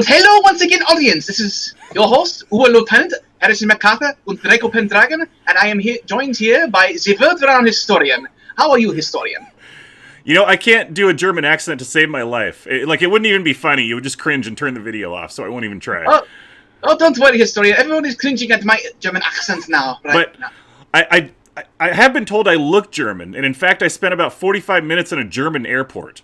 Und hello once again, audience. This is your host, Lieutenant Harrison MacArthur und Draco Pendragon, and I am joined here by the veteran historian. How are you, historian? You know, I can't do a German accent to save my life. It wouldn't even be funny. You would just cringe and turn the video off, so I won't even try. Oh, don't worry, historian. Everyone is cringing at my German accent now. But I have been told I look German, and in fact, I spent about 45 minutes in a German airport.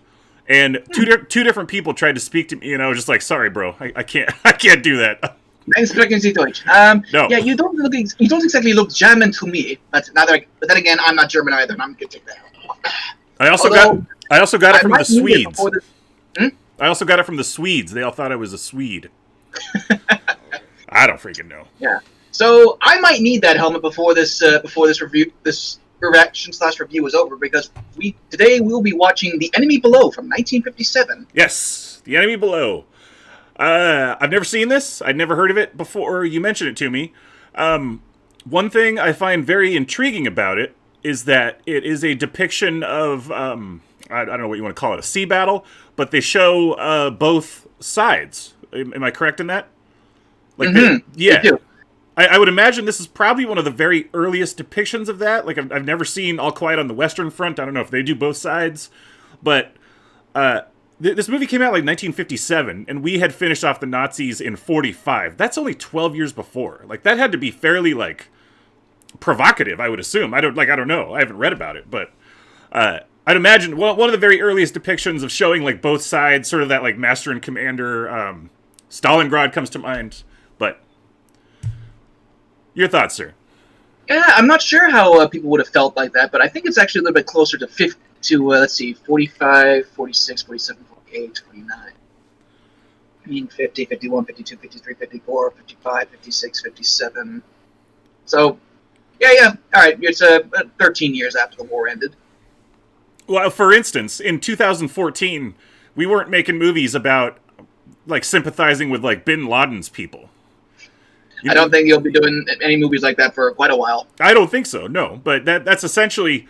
And two different people tried to speak to me, and I was just like, "Sorry, bro, I can't do that." Sprechen Sie Deutsch. No. Yeah, you don't exactly look German to me, but then again, I'm not German either, and I'm good to that. I also got it from the Swedes. I also got it from the Swedes. They all thought I was a Swede. I don't freaking know. Yeah. So I might need that helmet before this reaction/review is over, because today we'll be watching The Enemy Below from 1957. Yes, The Enemy Below. I've never seen this. I'd never heard of it before you mentioned it to me. One thing I find very intriguing about it is that it is a depiction of, I don't know what you want to call it, a sea battle, but they show both sides. Am I correct in that? Like, yeah. I would imagine this is probably one of the very earliest depictions of that. Like, I've never seen All Quiet on the Western Front. I don't know if they do both sides. But this movie came out like 1957, and we had finished off the Nazis in 45. That's only 12 years before. Like, that had to be fairly, like, provocative, I would assume. I don't know. I haven't read about it, but I'd imagine one of the very earliest depictions of showing, like, both sides, sort of that, like, master and commander. Stalingrad comes to mind, but your thoughts, sir? Yeah, I'm not sure how people would have felt like that, but I think it's actually a little bit closer to 45, 46, 47, 48, 49, 50, 51, 52, 53, 54, 55, 56, 57. So, yeah. All right, it's 13 years after the war ended. Well, for instance, in 2014, we weren't making movies about, like, sympathizing with, like, Bin Laden's people. I don't think you'll be doing any movies like that for quite a while. I don't think so, no. But that's essentially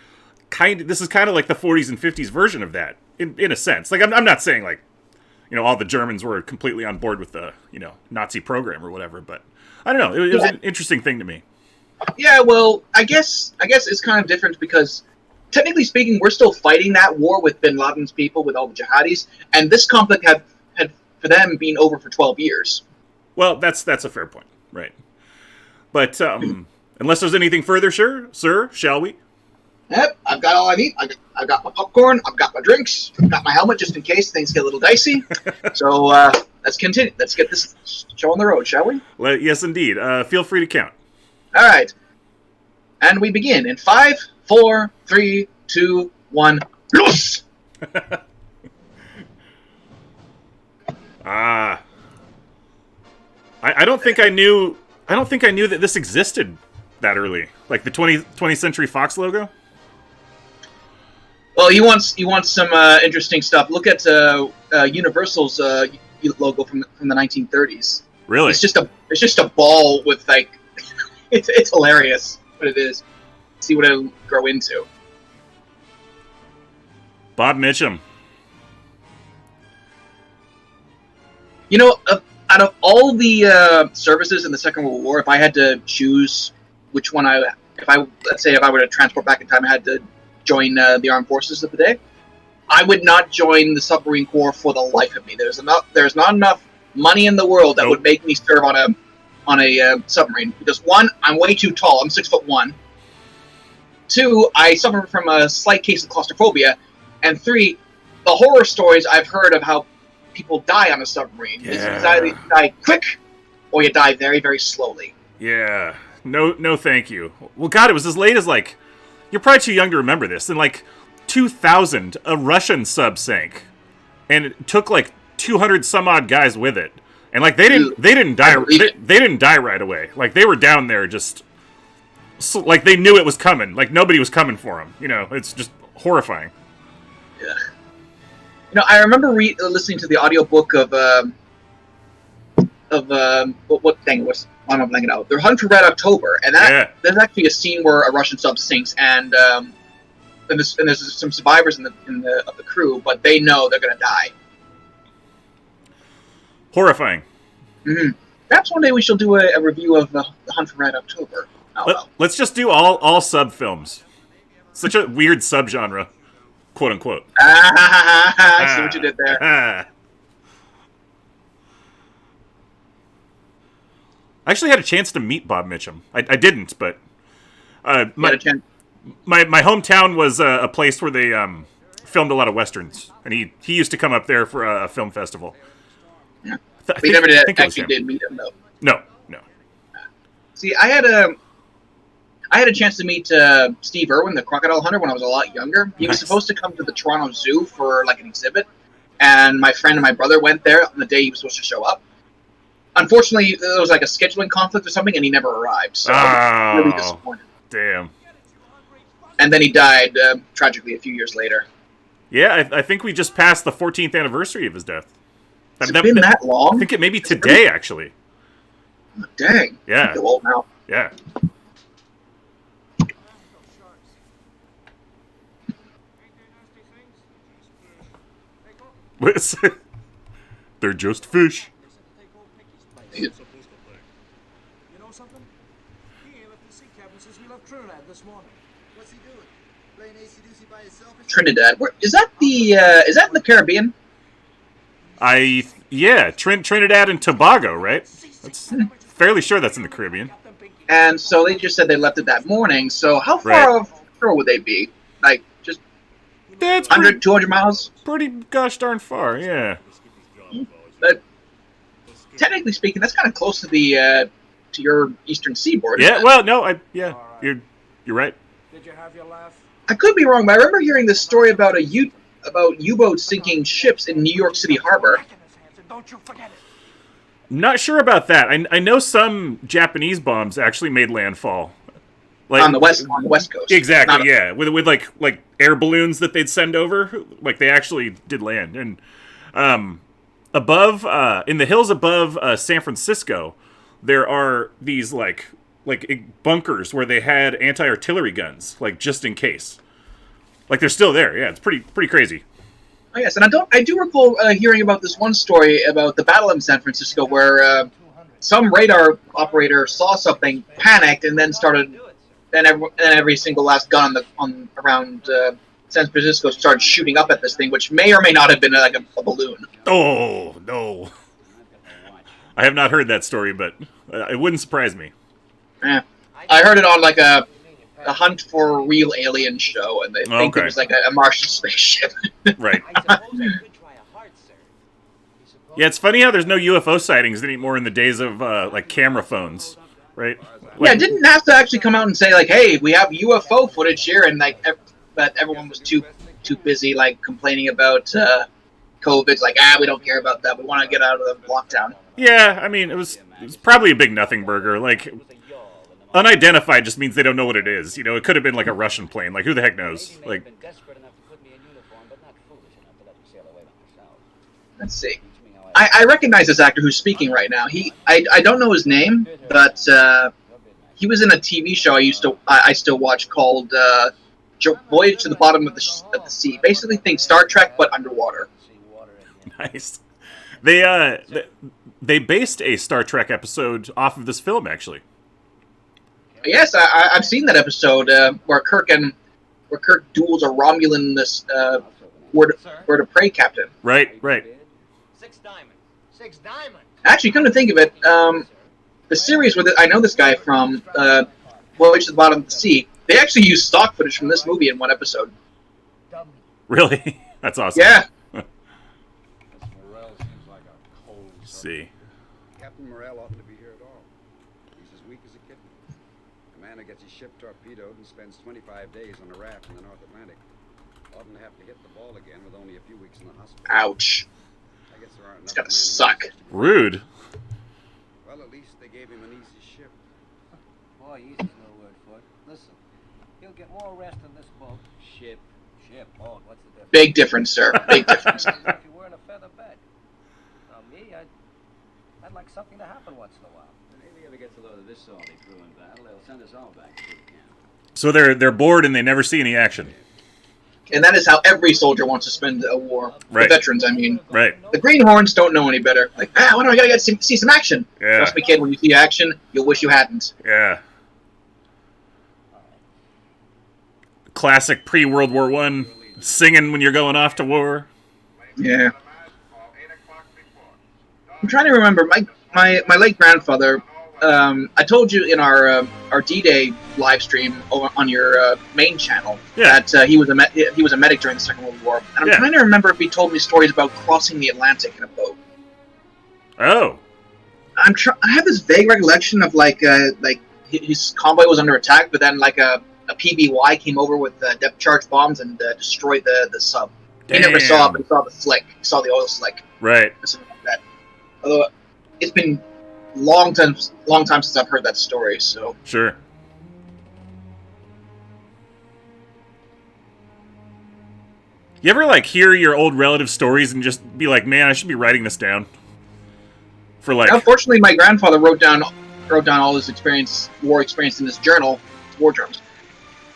this is kind of like the 40s and 50s version of that, in a sense. Like, I'm not saying, like, all the Germans were completely on board with the, Nazi program or whatever, but I don't know. It was an interesting thing to me. Yeah, well, I guess it's kind of different because, technically speaking, we're still fighting that war with Bin Laden's people, with all the jihadis, and this conflict had for them been over for 12 years. Well, that's a fair point. Right. But unless there's anything further, sir, shall we? Yep, I've got all I need. I've got my popcorn, I've got my drinks, I've got my helmet just in case things get a little dicey. So let's continue. Let's get this show on the road, shall we? Well, yes, indeed. Feel free to count. All right. And we begin in 5, 4, 3, 2, 1. Los! I don't think I knew that this existed that early. Like the 20th Century Fox logo. Well, you want some interesting stuff. Look at Universal's logo from the 1930s. Really? It's just a ball with, like, it's hilarious what it is. See what it'll grow into. Bob Mitchum. Out of all the services in the Second World War, if I had to choose which one if I were to transport back in time, I had to join the armed forces of the day, I would not join the submarine corps for the life of me. There's not enough money in the world that would make me serve on a submarine, because 1, I'm way too tall. I'm 6'1". 2, I suffer from a slight case of claustrophobia, and 3, the horror stories I've heard of how people die on a submarine. Yeah. It's either you die quick or you die very, very slowly. Yeah. No, thank you. Well, God, it was as late as, like, you're probably too young to remember this. In, like, 2000, a Russian sub sank, and it took, like, 200 some odd guys with it, and, like, they didn't die. They didn't die right away. Like, they were down there just, like, they knew it was coming. Like, nobody was coming for them. It's just horrifying. Yeah. I remember listening to the audiobook of what thing was? I'm blanking out. They're Hunt for Red October, and there's actually a scene where a Russian sub sinks, and there's some survivors of the crew, but they know they're gonna die. Horrifying. Mm-hmm. Perhaps one day we shall do a review of the Hunt for Red October. Let's just do all sub films. Such a weird subgenre, quote unquote. I see what you did there. I actually had a chance to meet Bob Mitchum. I didn't, but my hometown was a place where they filmed a lot of westerns, and he used to come up there for a film festival. Yeah. We never did meet him though. No. See, I had a chance to meet Steve Irwin, the crocodile hunter, when I was a lot younger. He was supposed to come to the Toronto Zoo for like an exhibit, and my friend and my brother went there on the day he was supposed to show up. Unfortunately, there was like a scheduling conflict or something, and he never arrived. So I was really disappointed. Damn. And then he died tragically a few years later. Yeah, I think we just passed the 14th anniversary of his death. Has it been that long? I think it may be today, actually. Oh, dang. Yeah. I'm too old now. Yeah. They're just fish. You know something? He ain't left the sea cabin since we left Trinidad this morning. What's he doing? Playing AC/DC by himself? Trinidad. Is that in the Caribbean? Trinidad and Tobago, right? That's fairly sure that's in the Caribbean. And so they just said they left it that morning. So how far offshore would they be? Like just 100, 200 miles? Pretty gosh darn far, yeah. But technically speaking, that's kind of close to the to your eastern seaboard. Yeah, well, no, you're right. Did you have your laugh? I could be wrong, but I remember hearing this story about U-boats sinking ships in New York City Harbor. Don't you forget it. Not sure about that. I know some Japanese bombs actually made landfall. Like, on the west coast. Exactly, yeah. With like air balloons that they'd send over, like they actually did land. And above in the hills above San Francisco, there are these like bunkers where they had anti-artillery guns, like just in case. Like they're still there. Yeah, it's pretty crazy. Oh, yes, and I do recall hearing about this one story about the battle in San Francisco where some radar operator saw something, panicked, and then started. Then every single last gun around San Francisco started shooting up at this thing, which may or may not have been like a balloon. Oh no! I have not heard that story, but it wouldn't surprise me. Yeah, I heard it on like a Hunt for Real Alien show, and they think it was like a Martian spaceship. Right. Yeah, it's funny how there's no UFO sightings anymore in the days of like camera phones, right? Yeah, didn't NASA actually come out and say like, "Hey, we have UFO footage here," and like, but everyone was too busy like complaining about COVID. Like, we don't care about that. We want to get out of the lockdown. Yeah, I mean, it was probably a big nothing burger. Like, unidentified just means they don't know what it is. You know, it could have been like a Russian plane. Like, who the heck knows? Like, let's see. I recognize this actor who's speaking right now. I don't know his name, but he was in a TV show I still watch called Voyage to the Bottom of the Sea. Basically, think Star Trek but underwater. Nice. They based a Star Trek episode off of this film, actually. Yes, I've seen that episode where Kirk duels a Romulan word of prey captain. Right. 6 diamonds. Actually, come to think of it, the series where I know this guy from, Voyage to the Bottom of the Sea, they actually used stock footage from this movie in one episode. Really? That's awesome. Yeah. Let's see. Captain Morrell oughtn't to be here at all. He's as weak as a kitten. A man who gets his ship torpedoed and spends 25 days on a raft in the North Atlantic oughtn't to have to hit the ball again with only a few weeks in the hospital. Ouch. I guess there aren't It's enough gotta suck. Rude. Well, at least they gave him an easy ship. Boy, easy's no word for it. Listen, he'll get more rest in this boat. Ship. Oh, what's the difference? Big difference, sir. Big difference. If you were in a feather bed. Now, me, I'd like something to happen once in a while. If the Navy ever gets a load of this salt they threw in battle, they'll send us all back to boot camp. So they're bored and they never see any action. And that is how every soldier wants to spend a war. Right. The veterans, I mean. Right. The Greenhorns don't know any better. Like, when do I gotta see some action? Yeah. Trust me, kid, when you see action, you'll wish you hadn't. Yeah. Classic pre-World War I singing when you're going off to war. Yeah. I'm trying to remember. My late grandfather, I told you in our D-Day live stream on your main channel that he was a medic during the Second World War, and I'm trying to remember if he told me stories about crossing the Atlantic in a boat. Oh. I have this vague recollection of like his convoy was under attack, but then like a PBY came over with depth charge bombs and destroyed the sub. Damn. He never saw it, but he saw the slick. He saw the oil slick. Right. Or something like that. Although it's been long time since I've heard that story. So sure. You ever like hear your old relative stories and just be like, man, I should be writing this down? For like. Unfortunately, my grandfather wrote down all his war experience in his journal, war journals.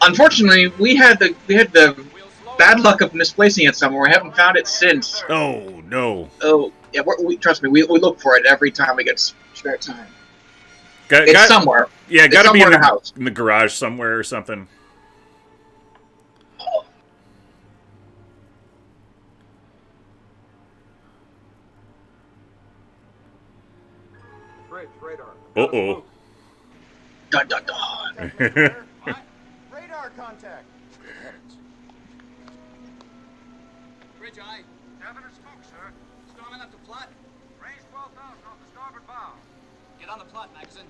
Unfortunately, we had the bad luck of misplacing it somewhere. I haven't found it since. Oh no. Oh yeah, trust me, we look for it every time we get spare time. It's somewhere. Yeah, it's gotta be in the house, in the garage somewhere or something. Oh. Bridge, radar. Uh-oh. Dun dun dun. Radar contact. Bridge eye. Having a spook, sir. Storming up the plot. Range 12,000 off the starboard bow. Get on the plot, Magazine.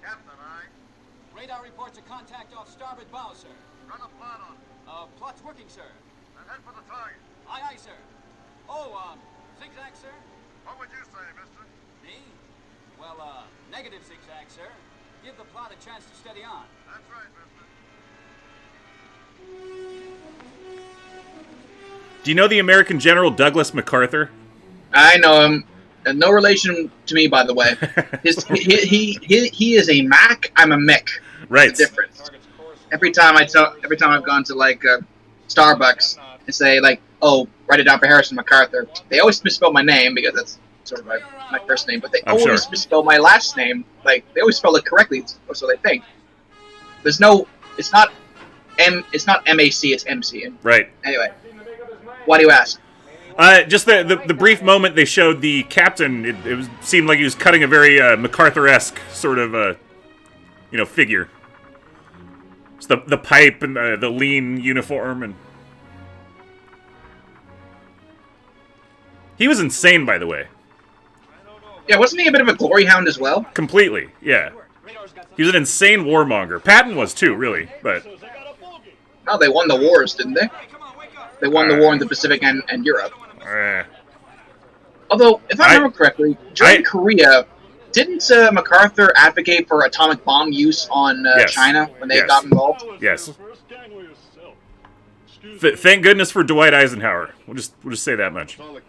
Captain, aye. Radar reports a contact off starboard bow, sir. Run a plot on. Plot's working, sir. And head for the target. Aye, aye, sir. Oh, zigzag, sir? What would you say, mister? Me? Well, negative zigzag, sir. Give the plot a chance to steady on. That's right, mister. Do you know the American General Douglas MacArthur? I know him. No relation to me, by the way. He is a Mac. I'm a Mick. Right. It's the difference. Every time I've gone to like Starbucks and say like, oh, write it down for Harrison MacArthur. They always misspell my name because that's sort of my first name, but they always misspell my last name. Like they always spell it correctly, or so they think. It's not MAC, it's MC. Right. Anyway, why do you ask? Just the brief moment they showed the captain, it seemed like he was cutting a very MacArthur-esque sort of figure. It's the pipe and the lean uniform, and he was insane, by the way. Yeah, wasn't he a bit of a glory hound as well? Completely, yeah. He was an insane warmonger. Patton was too, really, but. Oh, they won the wars, didn't they? They won the war in the Pacific and Europe. Although, if I remember correctly, during Korea, didn't MacArthur advocate for atomic bomb use on China when they got involved? Yes. Thank goodness for Dwight Eisenhower. We'll just say that much. Well,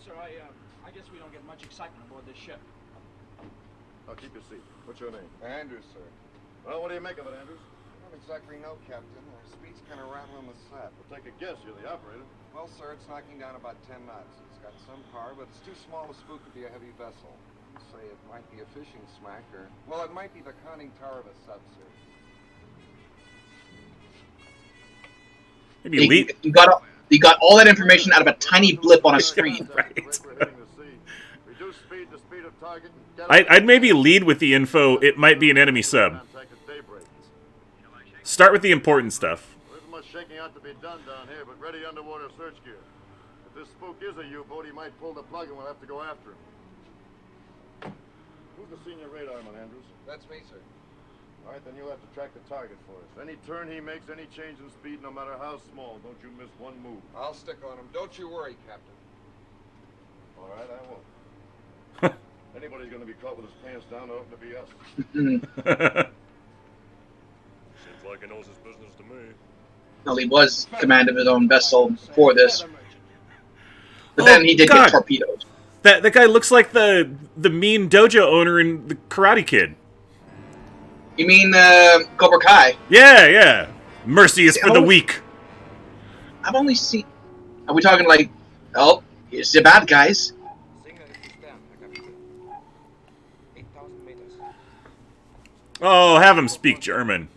sir, I guess we don't get much excitement aboard this ship. I'll keep your seat. What's your name? Andrews, sir. Well, what do you make of it, Andrews? I don't exactly know, Captain. Our speed's kind of rattling the set. We'll take a guess. You're the operator. Well, sir, it's knocking down about 10 knots. It's got some power, but it's too small to spook to be a heavy vessel. Say it might be a fishing smack, or... Well, it might be the conning tower of a sub, sir. Maybe lead. You got all that information out of a tiny blip on a screen. Right. Reduce speed to speed of target. I'd maybe lead with the info. It might be an enemy sub. Start with the important stuff. There isn't much shaking out to be done down here, but ready underwater search gear. If this spook is a U-boat, he might pull the plug and we'll have to go after him. Who's the senior radarman, Andrews? That's me, sir. All right, then you'll have to track the target for us. Any turn he makes, any change in speed, no matter how small, don't you miss one move. I'll stick on him. Don't you worry, Captain. All right, I won't. Anybody's going to be caught with his pants down, it ought to be us. Seems like he knows his business to me. Well, he was command of his own vessel before this. But then he did get torpedoed. That guy looks like the mean dojo owner in the Karate Kid. You mean Cobra Kai? Yeah. Mercy is for the weak. I've only seen. Are we talking like, oh, here's the bad guys? Oh, have him speak German.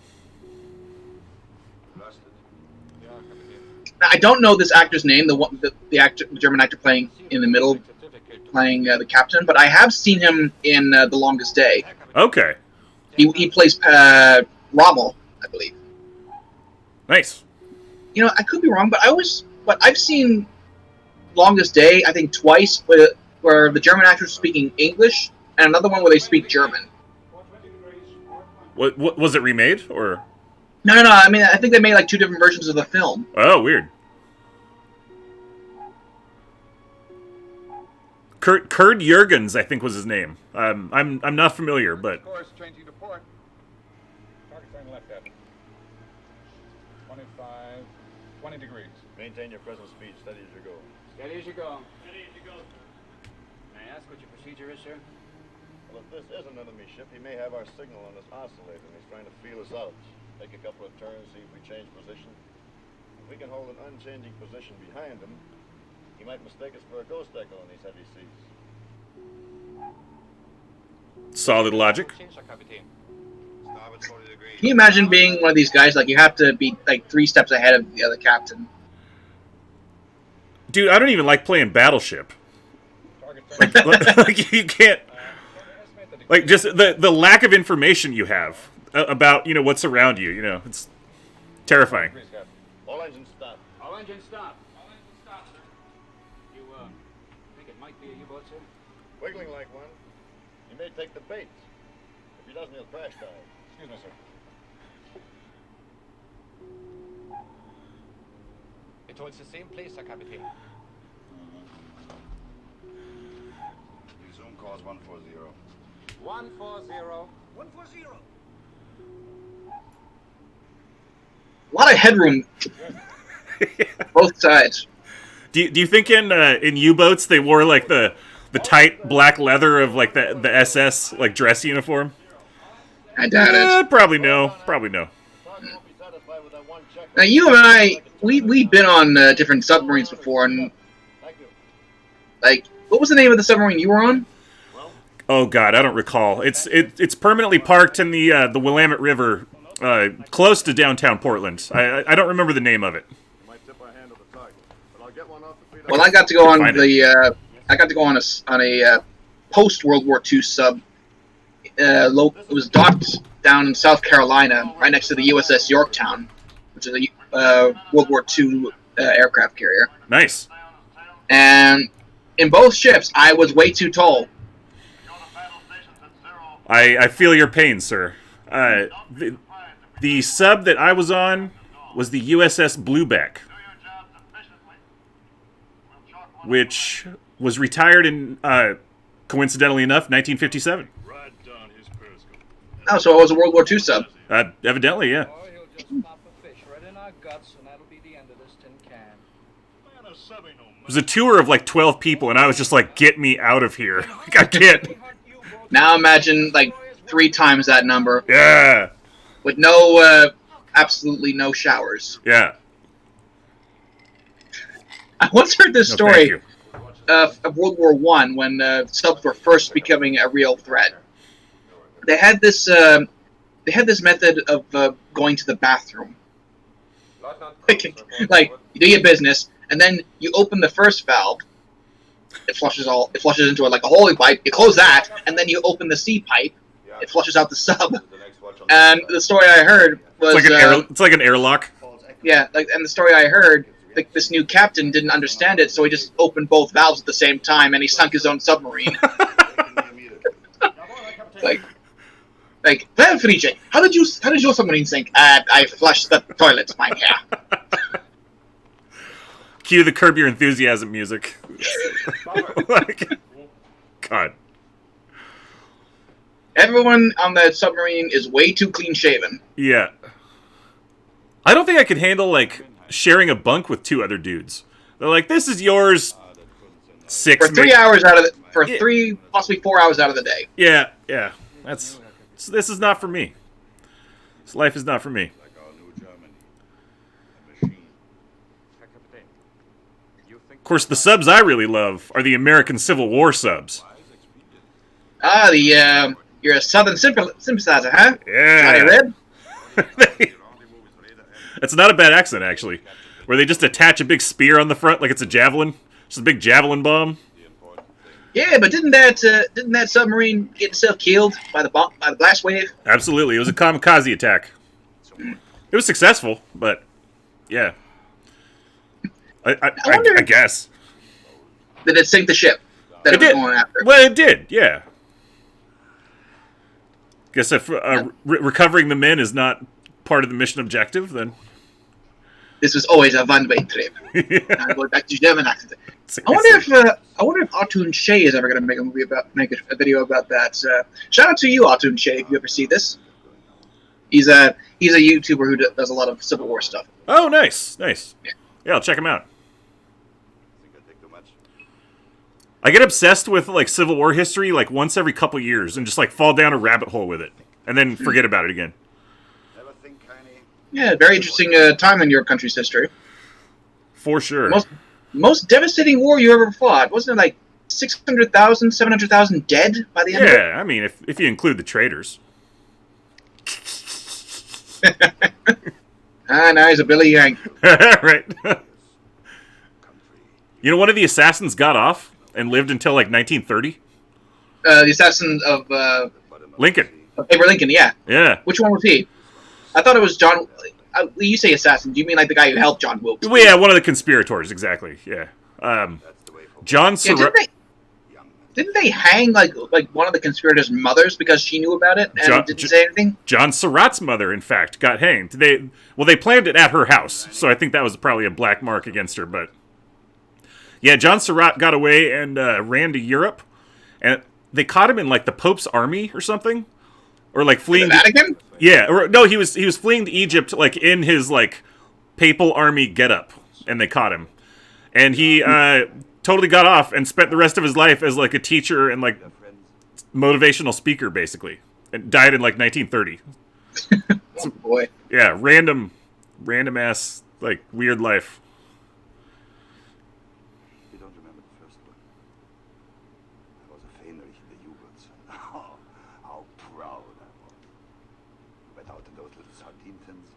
I don't know this actor's name, the German actor playing in the middle, playing the captain, but I have seen him in The Longest Day. Okay. He plays Rommel, I believe. Nice. You know, I could be wrong, but I've seen Longest Day, I think twice, where the German actors speaking English, and another one where they speak German. What was it remade or? No. I mean, I think they made like 2 different versions of the film. Oh, weird. Kurt Jurgens, I think was his name. I'm not familiar, but. Course, changing to port. Target turn left, Captain. 25, 20 degrees. Maintain your present speed, steady as you go. Steady as you go. Steady as you go, sir. May I ask what your procedure is, sir? Well, if this is an enemy ship, he may have our signal on his oscillator, and he's trying to feel us out. Take a couple of turns, see if we change position. If we can hold an unchanging position behind him, he might mistake us for a ghost echo in these heavy seas. Solid logic. Starboard 40 degrees. Can you imagine being one of these guys? Like, you have to be like 3 steps ahead of the other captain. Dude, I don't even like playing Battleship. Target turn. Like you can't. Like just the lack of information you have about what's around you. It's terrifying. Degrees, Captain. All engines stop. All engines stop. All engines stop, sir. You, think it might be a U-boat, sir? Wiggling like one. He may take the bait. If he doesn't, he'll crash dive. Excuse me, sir. Towards the same place, sir, Captain. Resume course 140. 140. 140. A lot of headroom, both sides. Do you think in U-boats they wore like the tight black leather of like the SS like dress uniform? I doubt it. Probably no. Probably no. Now, you and I, we've been on different submarines before, and like, what was the name of the submarine you were on? Oh God, I don't recall. It's permanently parked in the Willamette River, close to downtown Portland. I don't remember the name of it. Well, I got to go on a post World War II sub. It was docked down in South Carolina, right next to the USS Yorktown, which is a World War II aircraft carrier. Nice. And in both ships, I was way too tall. I feel your pain, sir. The sub that I was on was the USS Blueback, which was retired in, coincidentally enough, 1957. Oh, so it was a World War II sub. Evidently, yeah. Or he'll just pop a fish right in our guts, and that'll be the end of this tin can. It was a tour of like 12 people, and I was just like, get me out of here. Like, I can't. Now imagine like 3 times that number. Yeah. With no, absolutely no showers. Yeah. I once heard this No, story thank you. of World War I when subs were first becoming a real threat. They had this method of going to the bathroom. Like, you do your business, and then you open the first valve. It flushes into like a holy pipe. You close that, and then you open the C pipe. It flushes out the sub. And the story I heard was It's like an airlock. yeah, and the story I heard, like, this new captain didn't understand it, so he just opened both valves at the same time, and he sunk his own submarine. Like, Friedrich, how did your submarine sink? I flushed the toilet, mein Herr. Cue the Curb Your Enthusiasm music. Like, God. Everyone on that submarine is way too clean-shaven. Yeah. I don't think I could handle, like, sharing a bunk with 2 other dudes. They're like, this is yours. 6 For 3 hours out of the... For 3, possibly 4 hours out of the day. Yeah. This is not for me. This life is not for me. course, the subs I really love are the American Civil War subs. Ah, you're a Southern sympathizer, huh? Johnny Yeah. Red? It's not a bad accent, actually. Where they just attach a big spear on the front like it's a javelin. Just a big javelin bomb. Yeah, but didn't that submarine get itself killed by the blast wave? Absolutely. It was a kamikaze attack. It was successful, but yeah. I guess. Did it sink the ship that it was did. going after? Well, it did, yeah. Guess if recovering the men is not part of the mission objective, then... This was always a one-way trip. I'm going back to German accent. I wonder if Artoon Shea is ever going to make a video about that. Shout out to you, Artoon Shea, if you ever see this. He's a YouTuber who does a lot of Civil War stuff. Oh, nice. Yeah, I'll check him out. I get obsessed with like Civil War history like once every couple years and just like fall down a rabbit hole with it and then forget about it again. Yeah, very interesting time in your country's history. For sure. Most devastating war you ever fought. Wasn't it like 600,000, 700,000 dead by the end of it? Yeah, I mean, if you include the traitors. Now he's a Billy Yank. Right. You know, one of the assassins got off and lived until like 1930. The assassin of Lincoln. Abraham Lincoln, yeah. Yeah. Which one was he? I thought it was John. You say assassin. Do you mean like the guy who helped John Wilkes? Well, yeah, one of the conspirators, exactly. Yeah. John Surratt. Didn't they hang like one of the conspirators' mothers because she knew about it and didn't say anything? John Surratt's mother, in fact, got hanged. They planned it at her house, so I think that was probably a black mark against her. But yeah, John Surratt got away and ran to Europe, and they caught him in like the Pope's army or something, or like fleeing. The Vatican? Yeah, or no, he was fleeing to Egypt like in his like papal army getup, and they caught him, and he totally got off and spent the rest of his life as like a teacher and like motivational speaker basically, and died in like 1930. Oh boy. Yeah, random ass like weird life. You don't remember the first one? I was a failure in the U-boats. How proud I was. Went out in those little sardine tins.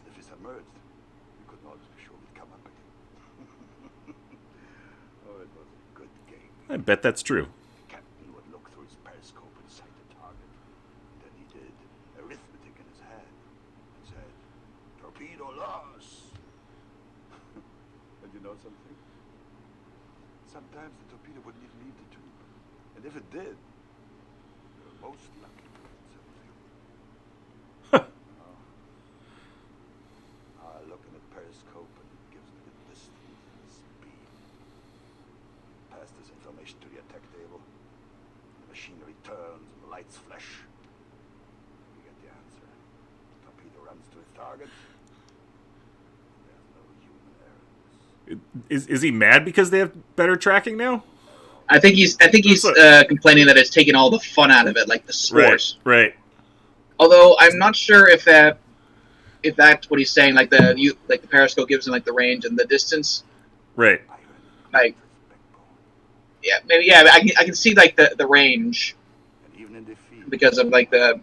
If we submerged, we couldn't always be sure we'd come up again. Oh, it was a good game. I bet that's true. The captain would look through his periscope and sight the target. Then he did arithmetic in his head and said, "Torpedo loss." And you know something? Sometimes the torpedo wouldn't even leave the tube. And if it did, we were most lucky to get something. Looking at periscope and it gives me the distance and the speed. Pass this information to the attack table. The machinery turns and the lights flash. We get the answer. The torpedo runs to its target. There's no human error. Is he mad because they have better tracking now? I think he's complaining that it's taken all the fun out of it, like the spores. Right. Although I'm not sure if that's what he's saying, like the periscope gives him like the range and the distance. Right. Like, yeah, maybe I can see like the range because of like the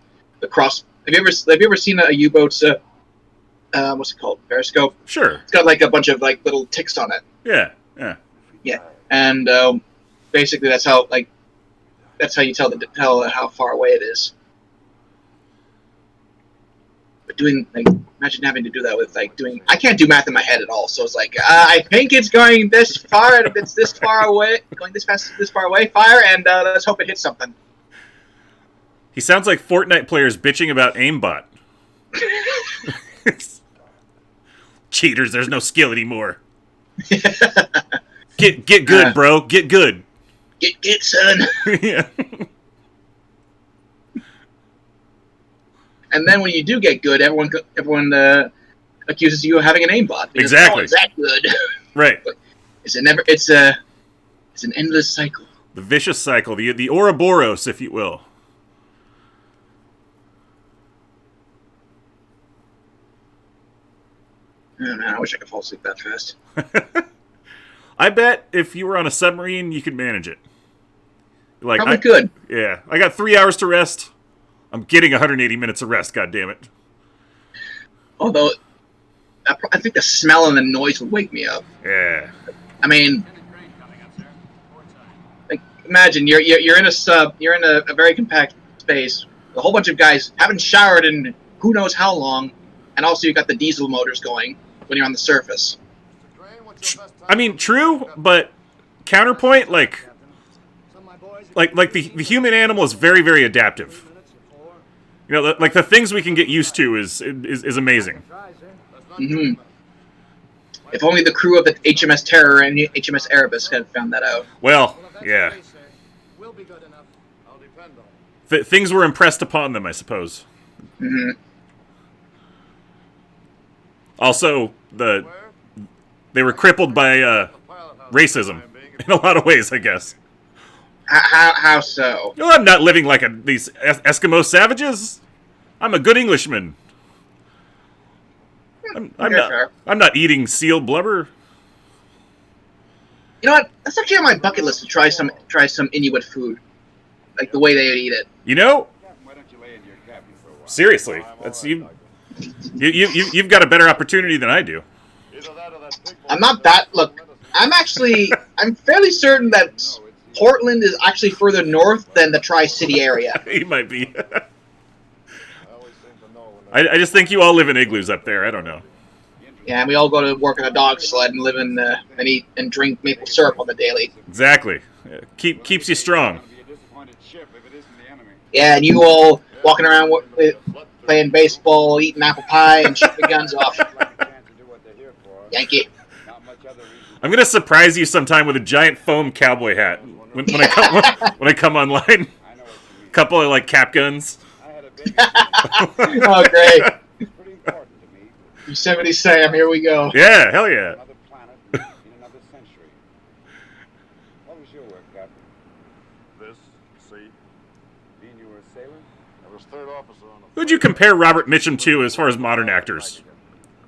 cross. Have you ever seen a U-boat's what's it called, periscope? Sure. It's got like a bunch of like little ticks on it. Yeah. And basically that's how you tell how far away it is. But doing like, imagine having to do that with like doing. I can't do math in my head at all, so it's like I think it's going this far, and if it's this far away, going this fast, this far away, fire, and let's hope it hits something. He sounds like Fortnite players bitching about aimbot. Cheaters, there's no skill anymore. Get good, bro. Get good. Get son. Yeah. And then when you do get good, everyone accuses you of having an aimbot. Exactly. Oh, is that good? Right. But it's an endless cycle. The vicious cycle, the Ouroboros, if you will. Oh man, I wish I could fall asleep that fast. I bet if you were on a submarine, you could manage it. Like, Probably could. Yeah, I got 3 hours to rest. I'm getting 180 minutes of rest. God damn it! Although, I think the smell and the noise would wake me up. Yeah. I mean, like, imagine you're in a sub, you're in a very compact space, with a whole bunch of guys haven't showered in who knows how long, and also you got the diesel motors going when you're on the surface. I mean, true, but counterpoint, like the human animal is very, very adaptive. You know, like the things we can get used to is amazing. Mm-hmm. If only the crew of the HMS Terror and HMS Erebus had found that out. Well, yeah. Things were impressed upon them, I suppose. Mm-hmm. Also, they were crippled by racism in a lot of ways, I guess. How so? You know, I'm not living like these Eskimo savages. I'm a good Englishman. I'm not eating seal blubber. You know what? That's actually on my bucket list to try some Inuit food, like the way they would eat it. You know, Why don't you lay into your cabin for a while? seriously, that's you've got a better opportunity than I do. I'm not that. Look, I'm fairly certain that Portland is actually further north than the Tri-City area. He might be. I just think you all live in igloos up there. I don't know. Yeah, and we all go to work on a dog sled and live in and eat and drink maple syrup on the daily. Exactly. Keeps you strong. Yeah, and you all walking around playing baseball, eating apple pie, and shooting guns off. Yankee. I'm gonna surprise you sometime with a giant foam cowboy hat when I come online. Couple of like cap guns. Oh, great. Yosemite Sam, here we go. Yeah, hell yeah. Another planet in another century. What was your work, Captain? This, see, Being you were a sailor? I was third officer on a... Who'd you compare Robert Mitchum to as far as modern actors?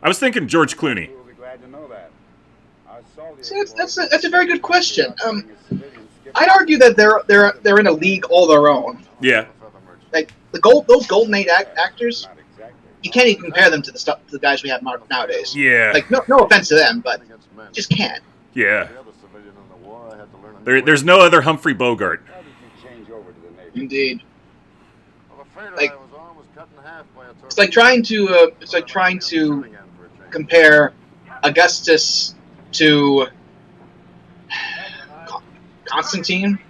I was thinking George Clooney. You will be glad to know that. I saw the See, that's a very good question. I'd argue that they're in a league all their own. Yeah. Like those Golden Age actors, you can't even compare them to the guys we have nowadays. Yeah. Like no offense to them, but just can't. Yeah. The other civilian in the war, I had to learn a new There's no other Humphrey Bogart. How did you change over to the Navy? Indeed. I'm afraid Like- I was almost cut in half by a torpedo. It's like trying to compare Augustus to Constantine.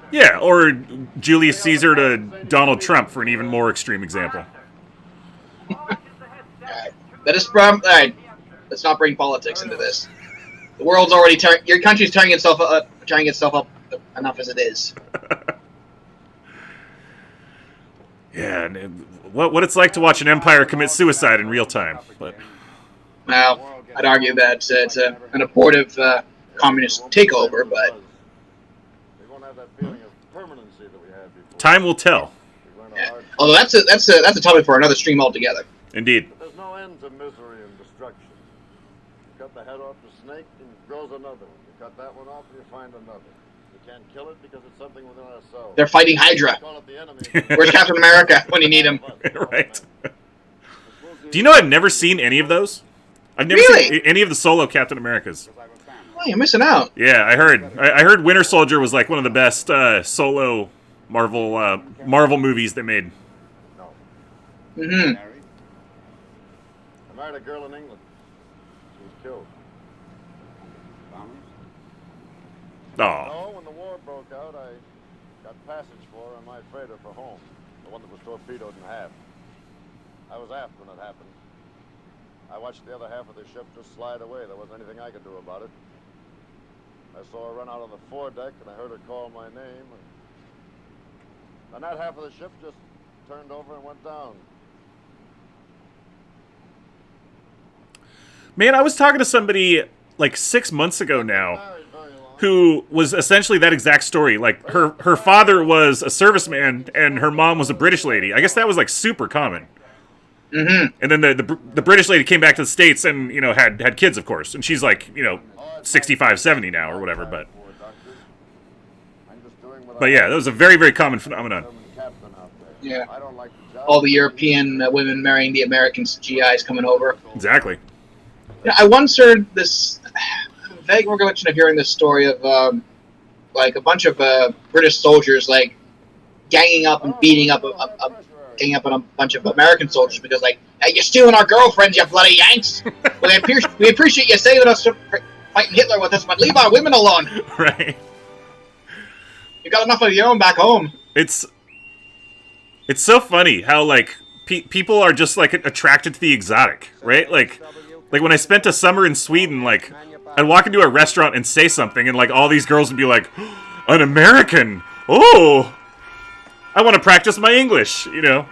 Yeah, or Julius Caesar to Donald Trump for an even more extreme example. That is from. All right, let's not bring politics into this. The world's already your country's tearing itself up enough as it is. Yeah, and what it's like to watch an empire commit suicide in real time. But Well, I'd argue that it's an abortive communist takeover, but They won't have that feeling of permanency that we had before. time will tell. We learn a yeah. hard- Although that's a topic for another stream altogether. Indeed. But there's no end to misery and destruction. You cut the head off the snake and it grows another one. You cut that one off and you find another. You can't kill it because it's something within ourselves. They're fighting Hydra. Call it the enemy. Where's Captain America when you need him? Right. Do you know I've never seen any of those? I've never Really? seen any of the solo Captain Americas. Oh, you're missing out. Yeah, I heard Winter Soldier was like one of the best solo Marvel movies they made. Mm-hmm. Married? I married a girl in England. She was killed. Bombers? Oh, No, when the war broke out, I got passage for her on my freighter for home. The one that was torpedoed in half. I was aft when it happened. I watched the other half of the ship just slide away. There wasn't anything I could do about it. I saw her run out on the foredeck, and I heard her call my name. And that half of the ship just turned over and went down. man, I was talking to somebody like 6 months ago now Married very long. who was essentially that exact story. Like her father was a serviceman and her mom was a British lady. I guess that was like super common. Mm-hmm. And then the British lady came back to the States and, you know, had kids, of course. And she's like, you know, 65, 70 now or whatever. But yeah, that was a very, very common phenomenon. Yeah. All the European women marrying the American GIs coming over. Exactly. Yeah, I once heard this vague recollection of hearing this story of like a bunch of British soldiers like ganging up and beating up ganging up on a bunch of American soldiers because like, hey, you're stealing our girlfriends, you bloody Yanks. Well, we appreciate you saving us from fighting Hitler with us, but leave our women alone. Right. You got enough of your own back home. It's so funny how like people are just like attracted to the exotic, right? Like when I spent a summer in Sweden, like I'd walk into a restaurant and say something, and like all these girls would be like, "An American? Oh, I want to practice my English." You know,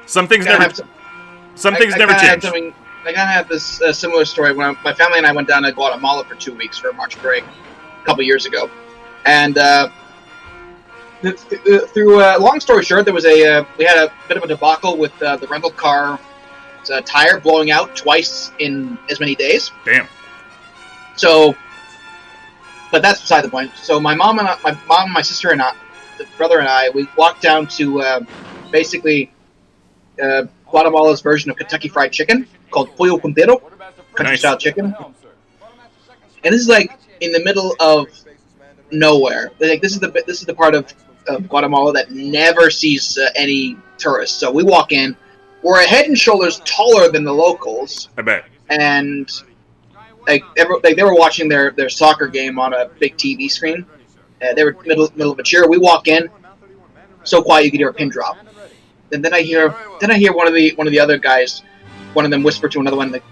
some things never change. I kind of had this similar story when my family and I went down to Guatemala for 2 weeks for a March break a couple years ago, and through long story short, there was we had a bit of a debacle with the rental car tire blowing out twice in as many days. Damn. So, but that's beside the point. So my mom, my sister, and the brother and I, we walked down to basically Guatemala's version of Kentucky Fried Chicken called Pollo Puntero, country style chicken. And this is like in the middle of nowhere. Like this is the part of Guatemala that never sees any tourists. So we walk in. We're a head and shoulders taller than the locals. I bet. And they were watching their soccer game on a big TV screen. They were middle of a cheer. We walk in, so quiet you could hear a pin drop. And then I hear one of the other guys, one of them whisper to another one, like,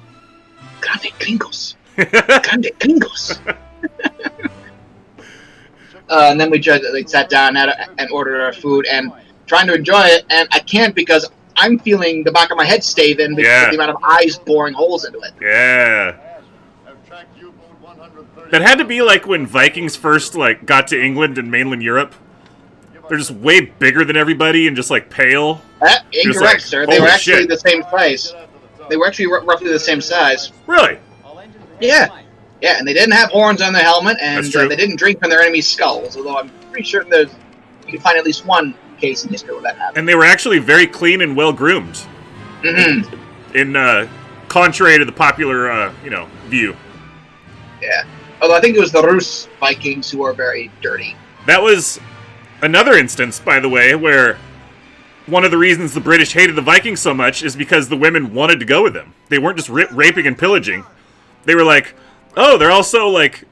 "Grande gringos, grande gringos." And then we just sat down and ordered our food and trying to enjoy it, and I can't because I'm feeling the back of my head stave in because of the amount of eyes boring holes into it. Yeah. That had to be like when Vikings first like got to England and mainland Europe. They're just way bigger than everybody and just like pale. Incorrect, like, sir. They were actually shit. the same size. They were actually roughly the same size. Really? Yeah. Yeah, and they didn't have horns on their helmet, and That's true. They didn't drink from their enemies' skulls, although I'm pretty sure you can find at least one case in history where that happened. And they were actually very clean and well groomed. Mm-hmm. In contrary to the popular, view. Yeah. Although I think it was the Rus Vikings who were very dirty. That was another instance, by the way, where one of the reasons the British hated the Vikings so much is because the women wanted to go with them. They weren't just raping and pillaging. They were like, oh, they're also like,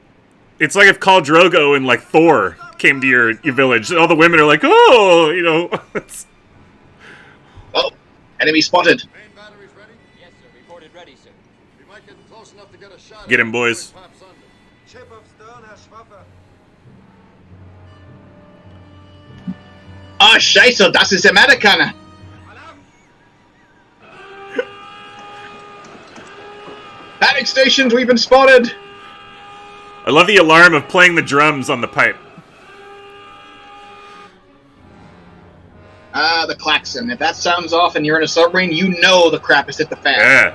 it's like if Khal Drogo and like Thor came to your village. All the women are like, oh, you know. Oh, enemy spotted. Main batteries ready? Yes, sir. Reported ready, sir. We might get close enough to get a shot. Get him, boys. Ship of stern, Herr Schwaffe. Ah, Scheiße, das ist Amerikaner. Panic stations, we've been spotted. I love the alarm of playing the drums on the pipe. The klaxon. If that sounds off and you're in a submarine, you know the crap has hit the fan. Yeah.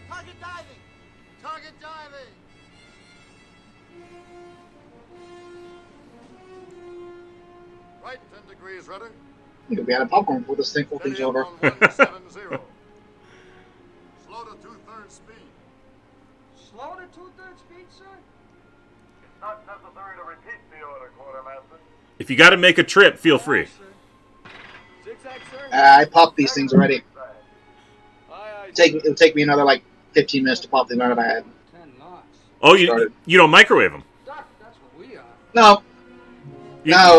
Target diving! Target diving! Right, 10 degrees ready. You could be out of popcorn before this thing's over. 170. Slow to 2/3 speed. Slow to 2/3 speed, sir? It's not necessary to repeat the order, Quartermaster. If you got to make a trip, feel free. Zigzag, sir? I popped these things already. Aye, It'll take me another like 15 minutes to pop them out of my head. 10 knots. Oh, you don't microwave them? Doc, that's what we are. No,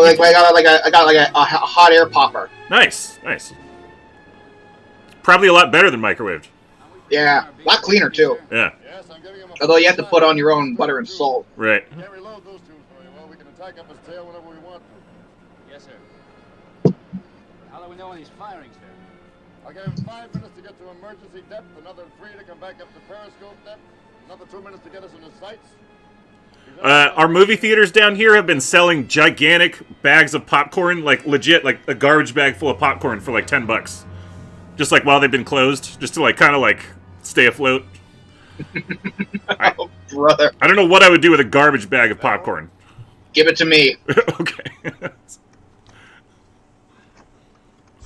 like I got a hot air popper. Nice. Probably a lot better than microwaved. Yeah, a lot cleaner too. Yeah. Yes, I'm giving him a... Although you have to put on your own butter and salt. Right. Can't reload those tubes very well. We can attack up his tail whenever we want to. Yes, sir. How do we know when he's firing, sir? I'll give him 5 minutes to get to emergency depth, another 3 to come back up to periscope depth, another 2 minutes to get us in his sights. Our movie theaters down here have been selling gigantic bags of popcorn, like legit, like a garbage bag full of popcorn for like $10, just like while they've been closed, just to like kind of like stay afloat. Oh, brother. I don't know what I would do with a garbage bag of popcorn. Give it to me. Okay.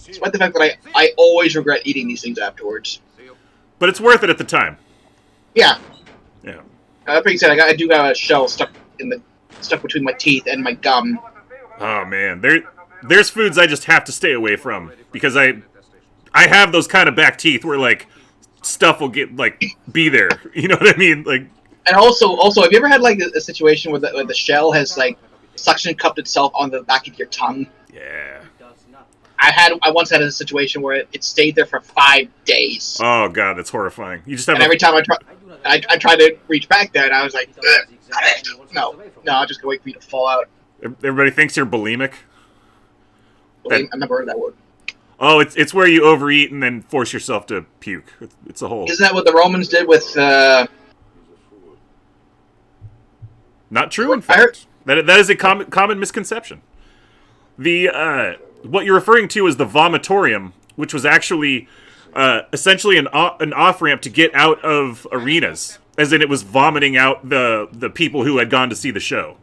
Despite the fact that I always regret eating these things afterwards. But it's worth it at the time. Yeah. Yeah. That being said, I do got a shell stuck between my teeth and my gum. Oh man, there's foods I just have to stay away from because I have those kind of back teeth where like stuff will get like be there. You know what I mean? Like. And also, have you ever had like a situation where the shell has like suction cupped itself on the back of your tongue? Yeah. I once had a situation where it stayed there for 5 days. Oh god, that's horrifying. You just have. And every time I tried to reach back there, and I was like, no, I'm just gonna wait for you to fall out. Everybody thinks you're bulimic. I've never heard that word. Oh, it's where you overeat and then force yourself to puke. It's a whole. Isn't that what the Romans did with? Not true, in fact. That is a common misconception. The what you're referring to is the vomitorium, which was actually essentially an off-ramp to get out of arenas, as in it was vomiting out the people who had gone to see the show.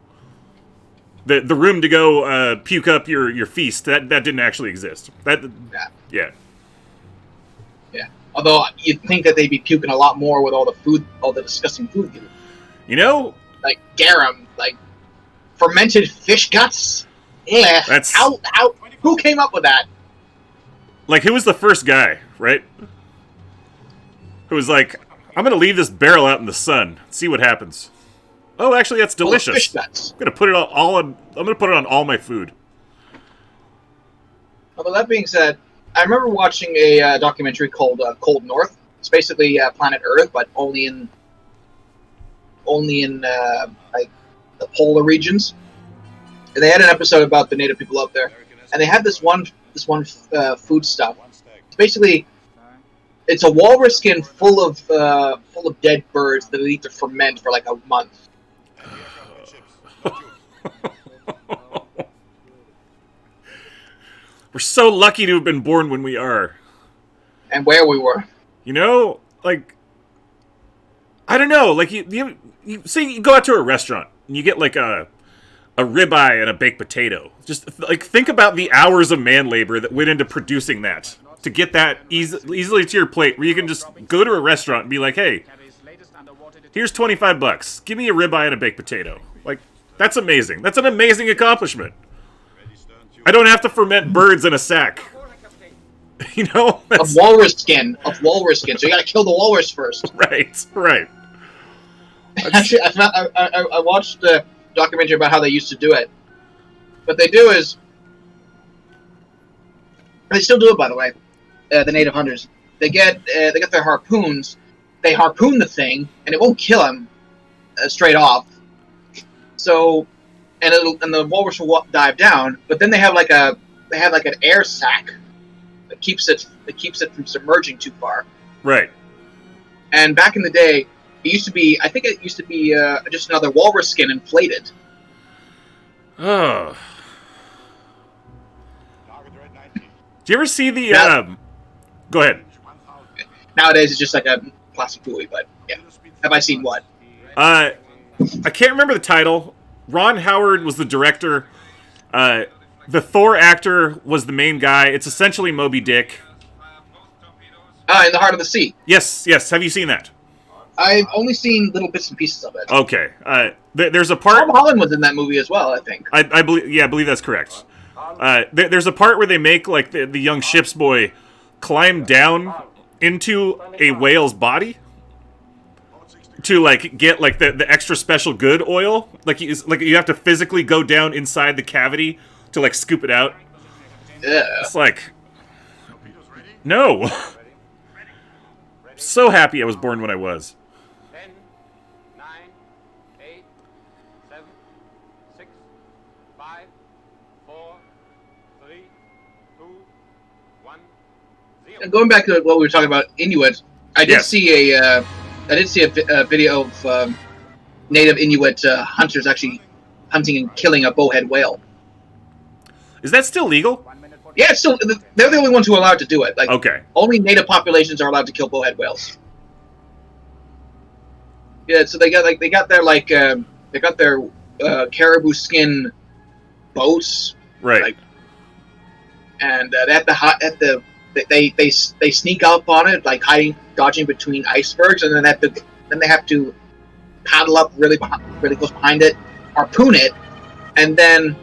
The room to go puke up your feast, that didn't actually exist. Yeah. Although you'd think that they'd be puking a lot more with all the disgusting food. You know, like garum, like fermented fish guts. Yeah. That's how who came up with that? Like, who was the first guy, right? Who was like, I'm gonna leave this barrel out in the sun, see what happens. Oh, actually, that's delicious. Fish guts. I'm gonna put it I'm gonna put it on all my food. Although that being said, I remember watching a documentary called Cold North. It's basically Planet Earth, but only in like the polar regions. And they had an episode about the native people up there, and they had this one food stuff. It's basically it's a walrus skin full of dead birds that they need to ferment for like a month. We're so lucky to have been born when we are. And where we were. You know, like, I don't know, like you say you go out to a restaurant and you get like a ribeye and a baked potato. Just like think about the hours of man labor that went into producing that to get that easily to your plate, where you can just go to a restaurant and be like, hey, here's $25. Give me a ribeye and a baked potato. Like, that's amazing. That's an amazing accomplishment. I don't have to ferment birds in a sack. You know? Of walrus skin. So you gotta kill the walrus first. Right. Actually, I watched a documentary about how they used to do it. What they do is... They still do it, by the way. The native hunters. They get their harpoons. They harpoon the thing, and it won't kill them straight off. So... And the walrus will dive down, but then they have like an air sac that keeps it from submerging too far. Right. And back in the day, it used to be just another walrus skin inflated. Oh. Do you ever see the Go ahead. Nowadays, it's just like a plastic buoy, but yeah. Have I seen what? I can't remember the title. Ron Howard was the director. The Thor actor was the main guy. It's essentially Moby Dick. In the Heart of the Sea. Yes. Have you seen that? I've only seen little bits and pieces of it. Okay. There's a part. Tom Holland was in that movie as well, I think. I believe that's correct. There's a part where they make like the young ship's boy climb down into a whale's body to like get like the extra special good oil. Like you have to physically go down inside the cavity to like scoop it out. Yeah. It's like, no. So happy I was born when I was. 10, 9, 8, 7, 6, 5, 4, 3, 2, 1, 0. Going back to what we were talking about, Inuit, I did Yes. see a video of native Inuit hunters actually hunting and killing a bowhead whale. Is that still legal? Yeah, it's still they're the only ones who are allowed to do it. Like, Okay. only native populations are allowed to kill bowhead whales. Yeah, so they got their caribou skin boats, Right. like, and they sneak up on it, like dodging between icebergs, and then they have to paddle up really close behind it, harpoon it, and then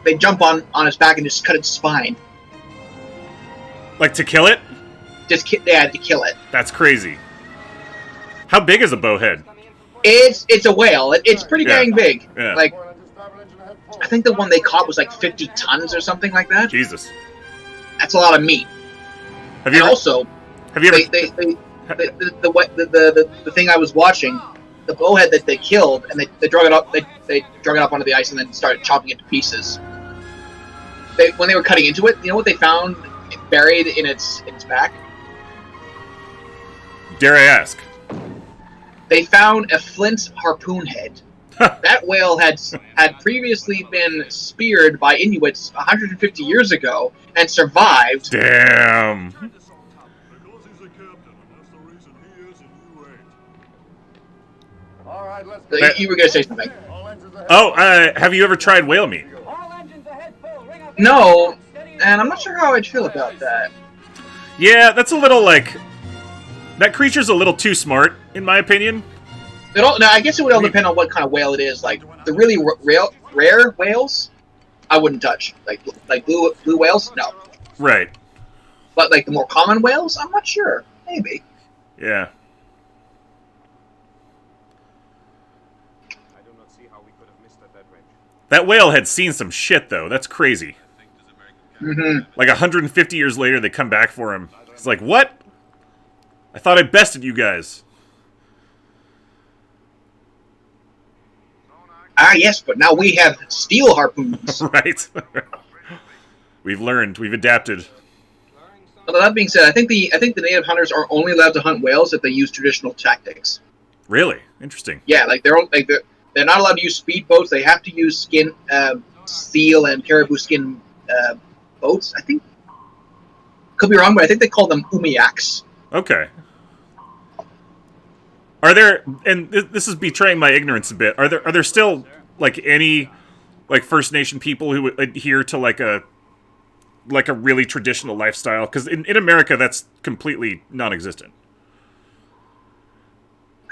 they jump on its back and just cut its spine. Like to kill it? To kill it. That's crazy. How big is a bowhead? It's a whale. It's pretty dang big. Yeah. Like, I think the one they caught was like 50 tons or something like that. Jesus. That's a lot of meat. Have you And ever, also, have you ever the thing I was watching, the bowhead that they killed, and they drug it up. They drug it up onto the ice and then started chopping it to pieces. When they were cutting into it, you know what they found buried in its back? dare I ask? They found a flint harpoon head. That whale had previously been speared by Inuits 150 years ago and survived. Damn. Because he's a captain, and that's the reason he is and you ain't. All right, let's go. You were going to say something. All engines ahead. Oh, have you ever tried whale meat? All engines ahead, full. Ring up. No, and I'm not sure how I'd feel about that. Yeah, that's a little like... That creature's a little too smart, in my opinion. Now, I guess it would all depend on what kind of whale it is. Like, the really rare whales, I wouldn't touch. Like blue whales, no. Right. But like the more common whales, I'm not sure. Maybe. Yeah. I do not see how we could have missed that range. That whale had seen some shit, though. That's crazy. Mm-hmm. Like 150 years later, they come back for him. It's like, what? I thought I bested you guys. Ah, yes, but now we have steel harpoons. Right. We've learned. We've adapted. Although that being said, I think the native hunters are only allowed to hunt whales if they use traditional tactics. Really? Interesting. Yeah, they're not allowed to use speedboats. They have to use steel and caribou skin boats. I think, could be wrong, but I think they call them umiaks. Okay. Are there, and this is betraying my ignorance a bit, are there still, like, any, like, First Nation people who would adhere to, like a really traditional lifestyle? Because in America, that's completely non-existent.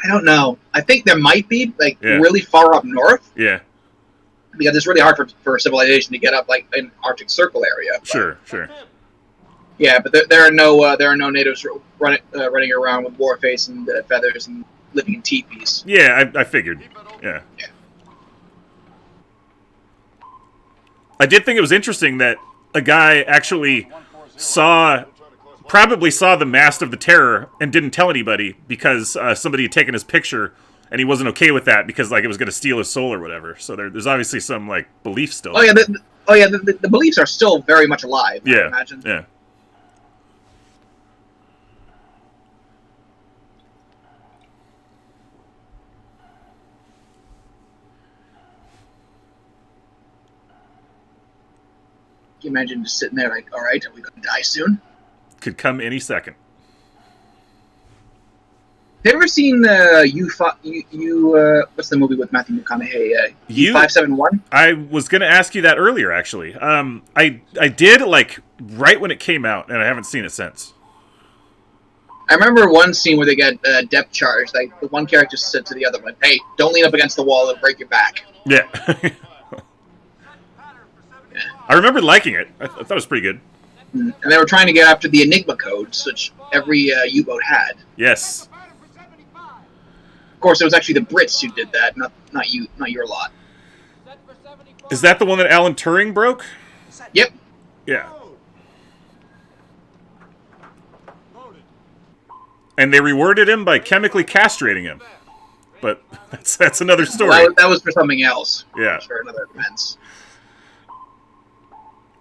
I don't know. I think there might be, like, Yeah. really far up north, Yeah, because it's really hard for civilization to get up, like, in Arctic Circle area. But, sure. yeah, but there are no natives running around with war face and feathers and living in teepees. Yeah, I figured. Yeah. I did think it was interesting that a guy actually probably saw the mast of the Terror and didn't tell anybody because somebody had taken his picture and he wasn't okay with that because like it was going to steal his soul or whatever. So there's obviously some like belief still. Oh yeah, the beliefs are still very much alive. Yeah. I imagine. Yeah. Can you imagine just sitting there like, all right, are we going to die soon? Could come any second. Have you ever seen what's the movie with Matthew McConaughey? U-571? I was going to ask you that earlier, actually. I did, like, right when it came out, and I haven't seen it since. I remember one scene where they get depth charged. Like, the one character said to the other one, hey, don't lean up against the wall, it'll break your back. Yeah. I remember liking it. I thought it was pretty good. And they were trying to get after the Enigma codes, which every U-boat had. Yes. Of course, it was actually the Brits who did that, not your lot. Is that the one that Alan Turing broke? Yep. Yeah. And they rewarded him by chemically castrating him. But that's another story. That was for something else. Yeah. For another offense.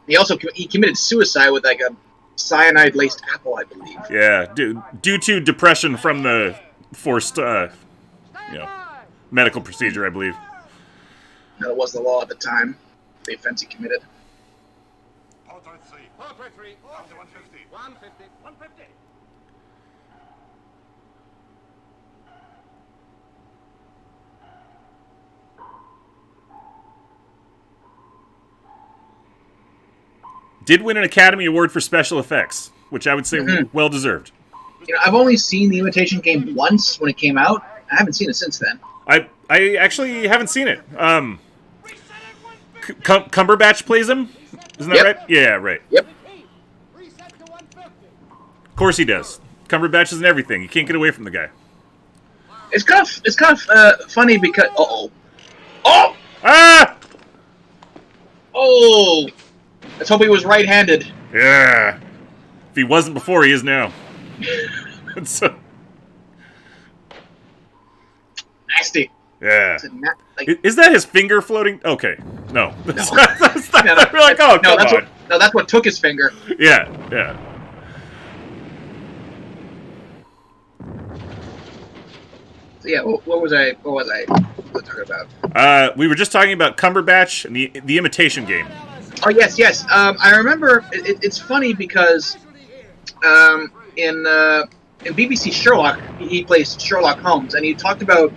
He committed suicide with like a cyanide-laced apple, I believe. Yeah, due to depression from the forced medical procedure, I believe. That was the law at the time. The offense he committed. Portrait 3. Portrait 3. Up to 150. 150. 150. Did win an Academy Award for special effects, which I would say well deserved. I've only seen The Imitation Game once when it came out. I haven't seen it since then. I actually haven't seen it. Cumberbatch plays him? Isn't that right? Yeah, right. Yep. Of course he does. Cumberbatch is in everything. You can't get away from the guy. It's kind of funny because oh Ah! oh. Let's hope he was right-handed. Yeah. If he wasn't before, he is now. So, Nasty. yeah. Like, Is that his finger floating? Okay. No. That's not, no, we're like, oh, come on. That's what took his finger. Yeah. So yeah, what was I talking about? We were just talking about Cumberbatch and the Imitation Game. Oh yes. I remember. It's funny because in BBC Sherlock, he plays Sherlock Holmes, and he talked about.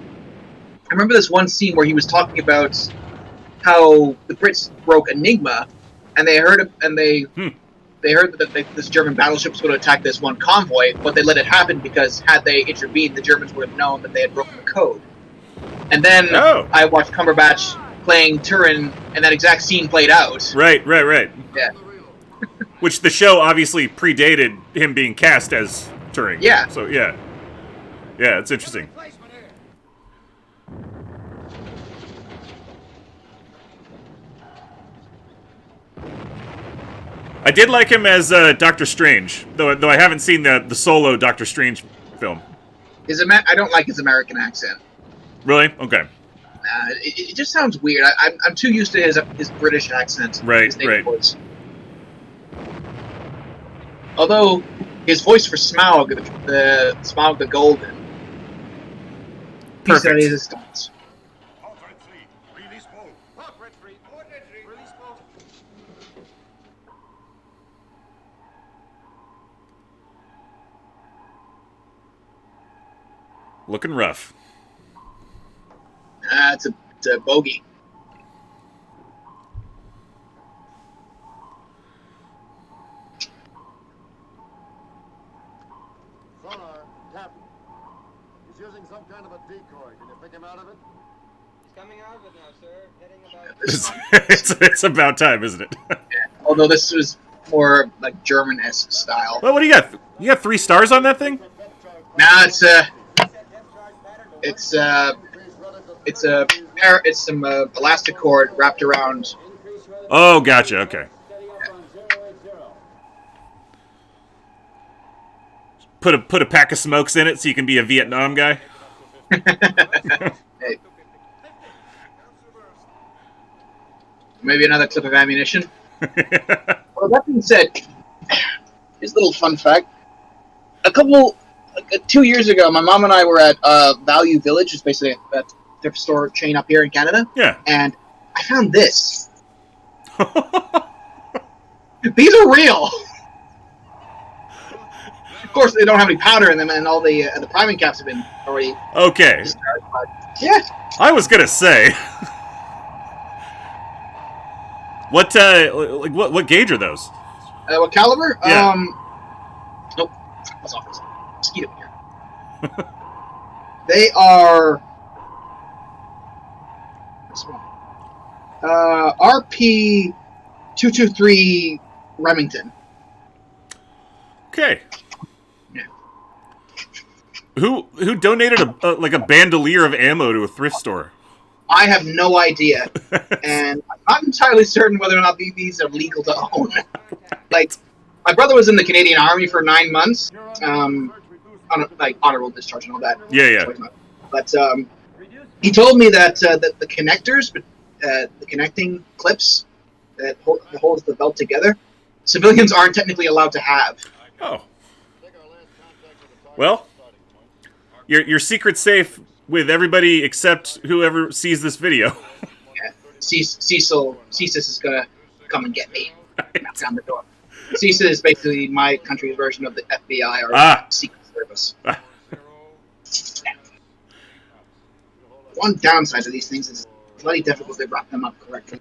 I remember this one scene where he was talking about how the Brits broke Enigma, and they heard that this German battleship was going to attack this one convoy, but they let it happen because had they intervened, the Germans would have known that they had broken the code. And then I watched Cumberbatch playing Turin, and that exact scene played out. Right. Yeah. Which the show obviously predated him being cast as Turing. Yeah. So, yeah, it's interesting. I did like him as Doctor Strange, though I haven't seen the solo Doctor Strange film. I don't like his American accent. Really? Okay. It just sounds weird. I'm too used to his British accent. Right, his native voice. Although his voice for Smaug, the Smaug the Golden, perfect. Release ball. Portrait 3. Release ball. Looking rough. It's a bogey. Sonar, Captain. He's using some kind of a decoy. Can you pick him out of it? He's coming out of it now, sir. Heading about... It's about time, isn't it? Yeah. Although this was more like German-esque style. Well, what do you got? You got 3 stars on that thing? Nah, it's some elastic cord wrapped around. Oh, gotcha. Okay. Put a pack of smokes in it so you can be a Vietnam guy. Hey. Maybe another clip of ammunition. Well, that being said, here's a little fun fact. 2 years ago, my mom and I were at Value Village, which is basically a thrift store chain up here in Canada. Yeah. And I found this. These are real. Of course, they don't have any powder in them, and all the priming caps have been already. Okay. Yeah. I was gonna say. What gauge are those? What caliber? Yeah. Nope. That's off. Mosquito here. They are. RP 223 Remington. Okay. Yeah. Who donated a bandolier of ammo to a thrift store? I have no idea, and I'm not entirely certain whether or not these are legal to own. Like, my brother was in the Canadian Army for 9 months, like honorable discharge and all that. Yeah. But he told me that the connectors, the connecting clips that holds the belt together, civilians aren't technically allowed to have. Oh. Well, your secret safe with everybody except whoever sees this video. Yeah. CISIS is gonna come and get me. Knock down the door. CISIS is basically my country's version of the FBI or Secret Service. One downside to these things is it's bloody difficult to wrap them up correctly.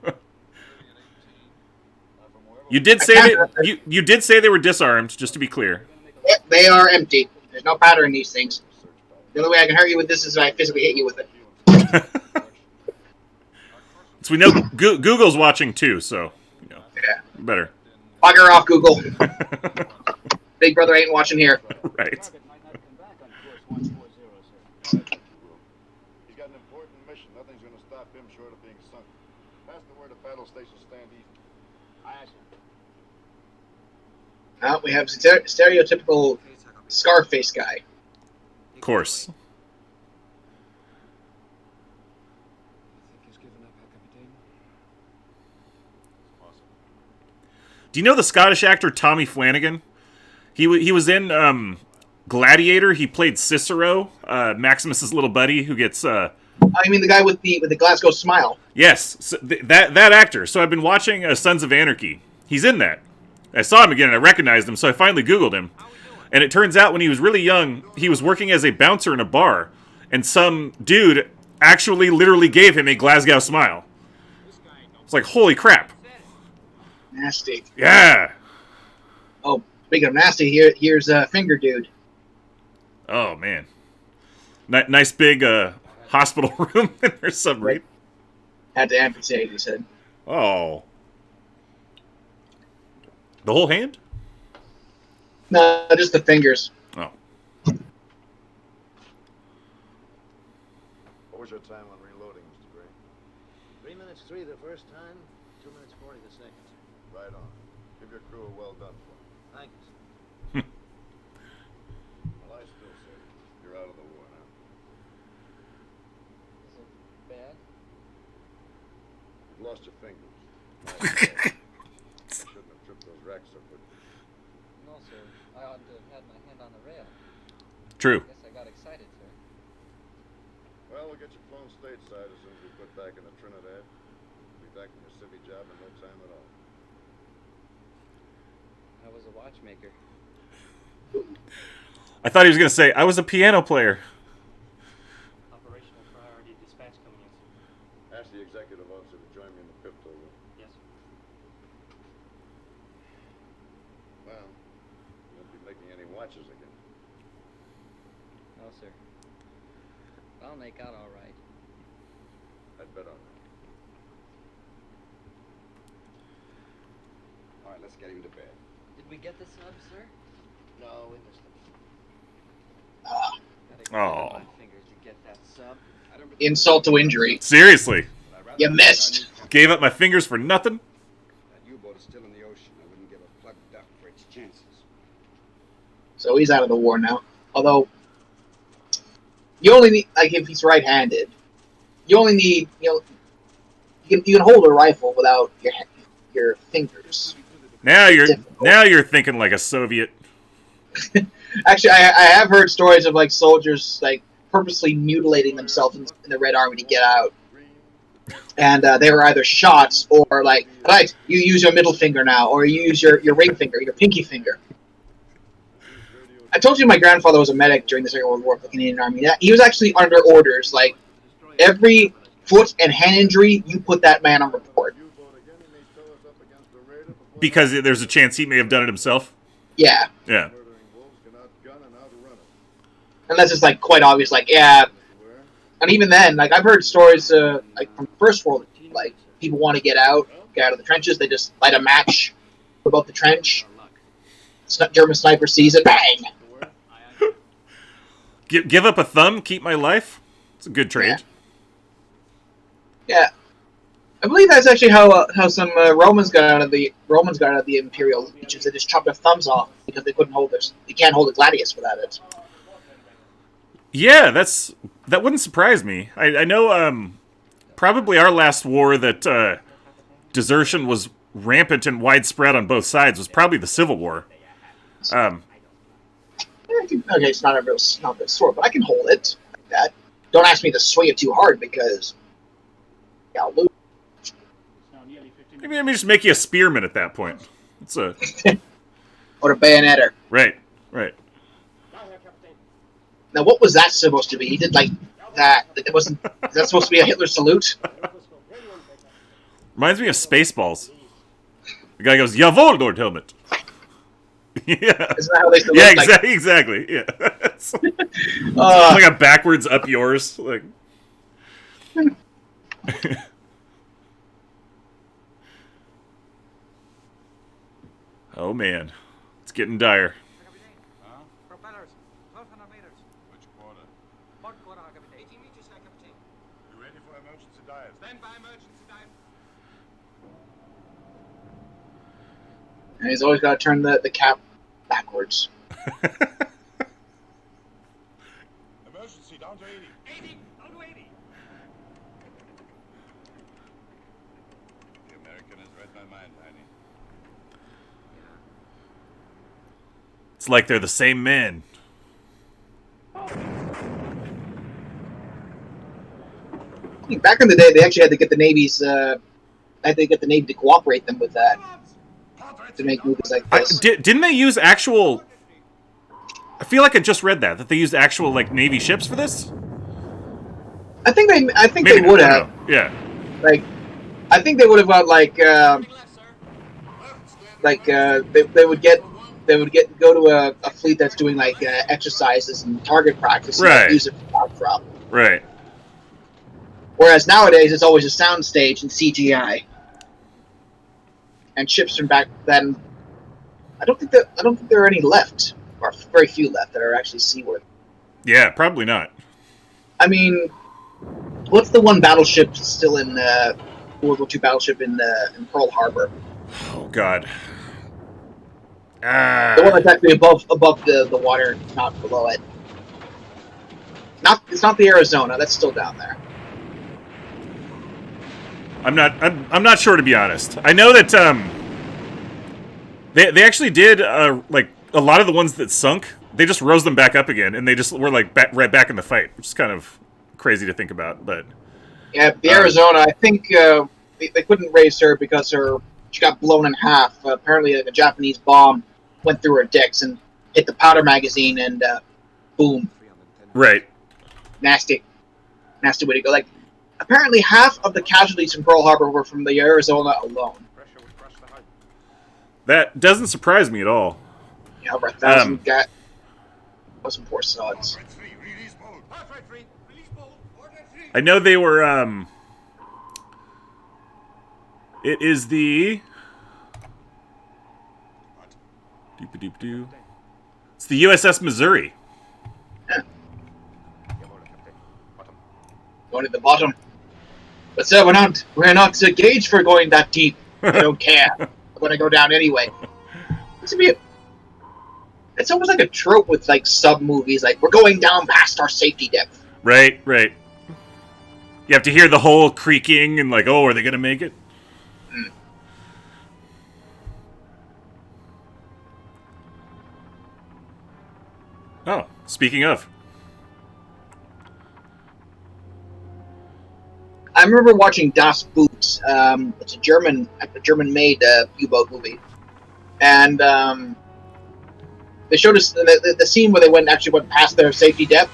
You did say you did say they were disarmed, just to be clear. They are empty. There's no powder in these things. The only way I can hurt you with this is if I physically hit you with it. So we know Google's watching too, so you know, better. Bugger off, Google. Big Brother ain't watching here. Right. He's got an important mission. Nothing's going to stop him short of being sunk. Pass the word at battle station stand easy. We have stereotypical Scarface guy. Of course. Do you know the Scottish actor Tommy Flanagan? He was in Gladiator. He played Cicero, Maximus's little buddy, who gets. I mean the guy with the Glasgow smile. Yes, so that actor. So I've been watching Sons of Anarchy. He's in that. I saw him again and I recognized him, so I finally Googled him. And it turns out when he was really young, he was working as a bouncer in a bar, and some dude actually literally gave him a Glasgow smile. It's like, holy crap. Nasty. Yeah. Oh, speaking of nasty, here's Finger Dude. Oh, man. Nice big hospital room in their submarine. Had to amputate his head. Oh. The whole hand? No, just the fingers. Oh. What was your time on reloading, Mr. Gray? 3 minutes 3 the first time, 2 minutes 40 the second. Right on. Give your crew a well done for. Thank you, sir. Well, I still say you're out of the war now. Is it bad? You've lost your fingers. Shouldn't have tripped those racks so quickly. No, sir. I ought to have had my hand on the rail. True. Guess I got excited, sir. Well, we'll get you flown stateside as soon as we put back into Trinidad. You'll be back in your civvy job in no time at all. I was a watchmaker. I thought he was going to say, I was a piano player. Operational priority dispatch coming in, sir. Ask the executive officer to join me in the crypto room. Yes, sir. Well, you won't be making any watches again. No, sir. I'll make out all right. I'd bet on that. All right, let's get him to bed. Did we get the sub, sir? No, we missed them. Oh. My fingers to get that sub. Insult to injury. Seriously. You missed. Gave up my fingers for nothing? That U-boat is still in the ocean. I wouldn't give a plug duck for its chances. So he's out of the war now. Although, you only need, like, if he's right-handed, you only need, you can hold a rifle without your fingers. Now you're thinking like a Soviet. Actually, I have heard stories of like soldiers like purposely mutilating themselves in the Red Army to get out, and they were either shot or like, right, you use your middle finger now, or you use your ring finger, your pinky finger. I told you my grandfather was a medic during the Second World War for the Canadian Army. He was actually under orders, like every foot and hand injury, you put that man on report. Because there's a chance he may have done it himself? Yeah. Yeah. Unless it's like quite obvious, like, yeah. And even then, like, I've heard stories like from the First World, like people want to get out of the trenches, they just light a match above the trench. German sniper sees it, bang. Give up a thumb, keep my life. It's a good trade. Yeah. I believe that's actually how some Romans got out of the imperial legions. They just chopped their thumbs off because they couldn't hold they can't hold a gladius without it. Yeah, that wouldn't surprise me. I know probably our last war that desertion was rampant and widespread on both sides was probably the Civil War. Okay, it's not a real sword, but I can hold it like that. don't ask me to swing it too hard because I'll lose. Maybe let me just make you a spearman at that point. It's a Or a bayonetter. right, right. Now, what was that supposed to be? He did like that. It wasn't. Is that supposed to be a Hitler salute? Reminds me of Spaceballs. The guy goes, "Jawohl, Lord Helmet." Yeah. Isn't that how they salute? Yeah, exactly. Yeah. It's like a backwards up yours. Like. Oh man, it's getting dire. Propellers, 1,200 meters. Which quarter? Port quarter, Captain. 18 meters, Captain. You ready for emergency dive? Stand by emergency dive. And he's always got to turn the cap backwards. Emergency down to 80. 80, down to 80. The American has read my mind, Heine. It's like they're the same men. Back in the day, they actually had to get the Navy's. Had to get the Navy to cooperate them with that to make movies like this. Didn't they use actual? I feel like I just read that they used actual like Navy ships for this. I think they Maybe would I have. don't know. Yeah. Like, I think they would have got like they would go to a fleet that's doing like exercises and target practice and Right. use it from. Right. Whereas nowadays it's always a sound stage and CGI. And ships from back then, I don't think there are any left, or very few left that are actually seaworthy. Yeah, probably not. I mean, what's the one battleship still in World War II battleship in Pearl Harbor? Oh God. The one that's actually above the water, not below it. It's not the Arizona. That's still down there. I'm not sure, to be honest. I know that they actually did like a lot of the ones that sunk. They just rose them back up again, and they just were like right back in the fight, which is kind of crazy to think about. But yeah, the Arizona. I think they couldn't raise her because she got blown in half. Apparently, a Japanese bomb went through her decks and hit the powder magazine, and boom. Right. Nasty way to go. Like, apparently half of the casualties in Pearl Harbor were from the Arizona alone. That doesn't surprise me at all. Yeah, over 1,000 got. Wasn't poor sods. I know they were. It is the. Doop-a-doop-doo. It's the USS Missouri. Going to the bottom. But sir, we're not gauged for going that deep. I don't care. I'm gonna go down anyway. It's almost like a trope with like sub movies, like we're going down past our safety depth. Right. You have to hear the whole creaking and like, oh, are they gonna make it? Oh, speaking of. I remember watching Das Boot. It's a German-made U-boat movie, and they showed us the scene where they went past their safety depth.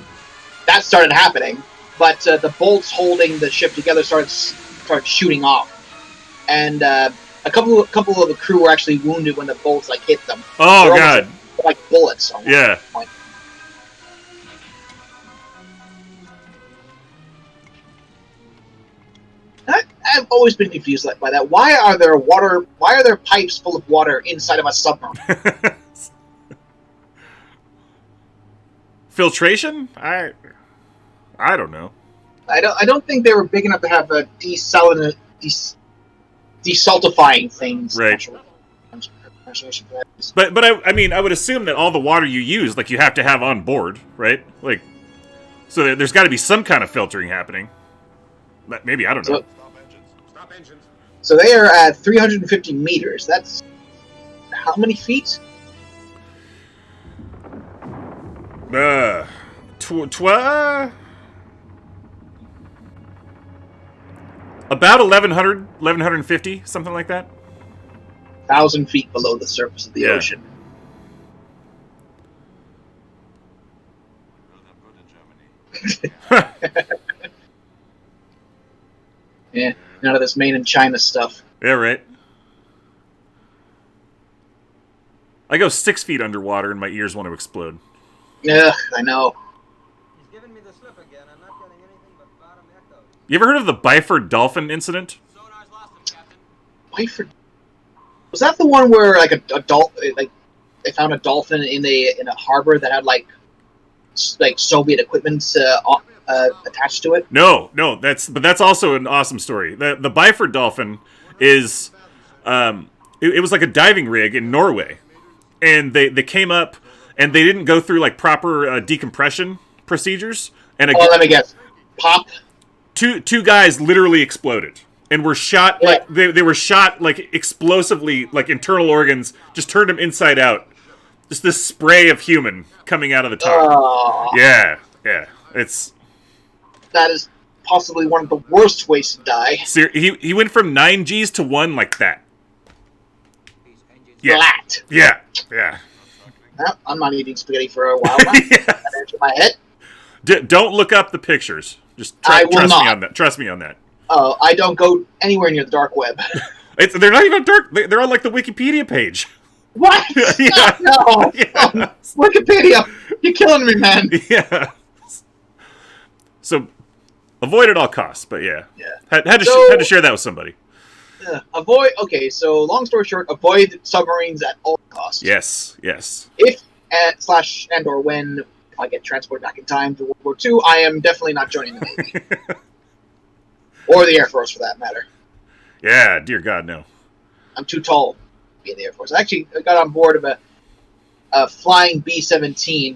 That started happening, but the bolts holding the ship together started shooting off, and a couple of the crew were actually wounded when the bolts like hit them. Oh God! Like bullets. Almost, yeah. At that point. I've always been confused by that. Why are there pipes full of water inside of a submarine? Filtration? I don't know. I don't think they were big enough to have a desaltifying things. Right. But I mean, I would assume that all the water you use, like, you have to have on board, right? Like, so there's got to be some kind of filtering happening. Maybe, I don't know. Stop engines. So they are at 350 meters. That's how many feet? About 1,100, 1,150, something like that. 1,000 feet below the surface of the Yeah. ocean. Yeah, none of this Maine and China stuff. Yeah, right. I go 6 feet underwater and my ears want to explode. Yeah, I know. He's giving me the slip again. I'm not getting anything but bottom echoes. You ever heard of the Byford dolphin incident? Sonar's lost him, Captain. Byford. Was that the one where like a like they found a dolphin in a harbor that had like Soviet equipment attached to it? No, that's also an awesome story. The Byford dolphin is it was like a diving rig in Norway, and they came up and they didn't go through like proper decompression procedures. And let me guess, pop. Two guys literally exploded and were shot like they were shot like explosively, like internal organs just turned them inside out. Just this spray of human coming out of the top. Yeah, that is possibly one of the worst ways to die. He went from 9 Gs to 1 like that. Yeah. Flat. Yeah. Well, I'm not eating spaghetti for a while now. That entered my head. Don't look up the pictures. Just trust me on that. Oh, I don't go anywhere near the dark web. They're not even dark. They're on like the Wikipedia page. What? Yeah. No. Yeah. Oh, Wikipedia. You're killing me, man. Yeah. So, avoid at all costs. But yeah. Had to share that with somebody. Avoid. Okay, so long story short, avoid submarines at all costs. Yes. If /or when I get transported back in time to World War II, I am definitely not joining the Navy. Or the Air Force, for that matter. Yeah, dear God, no. I'm too tall to be in the Air Force. I actually got on board of a flying B-17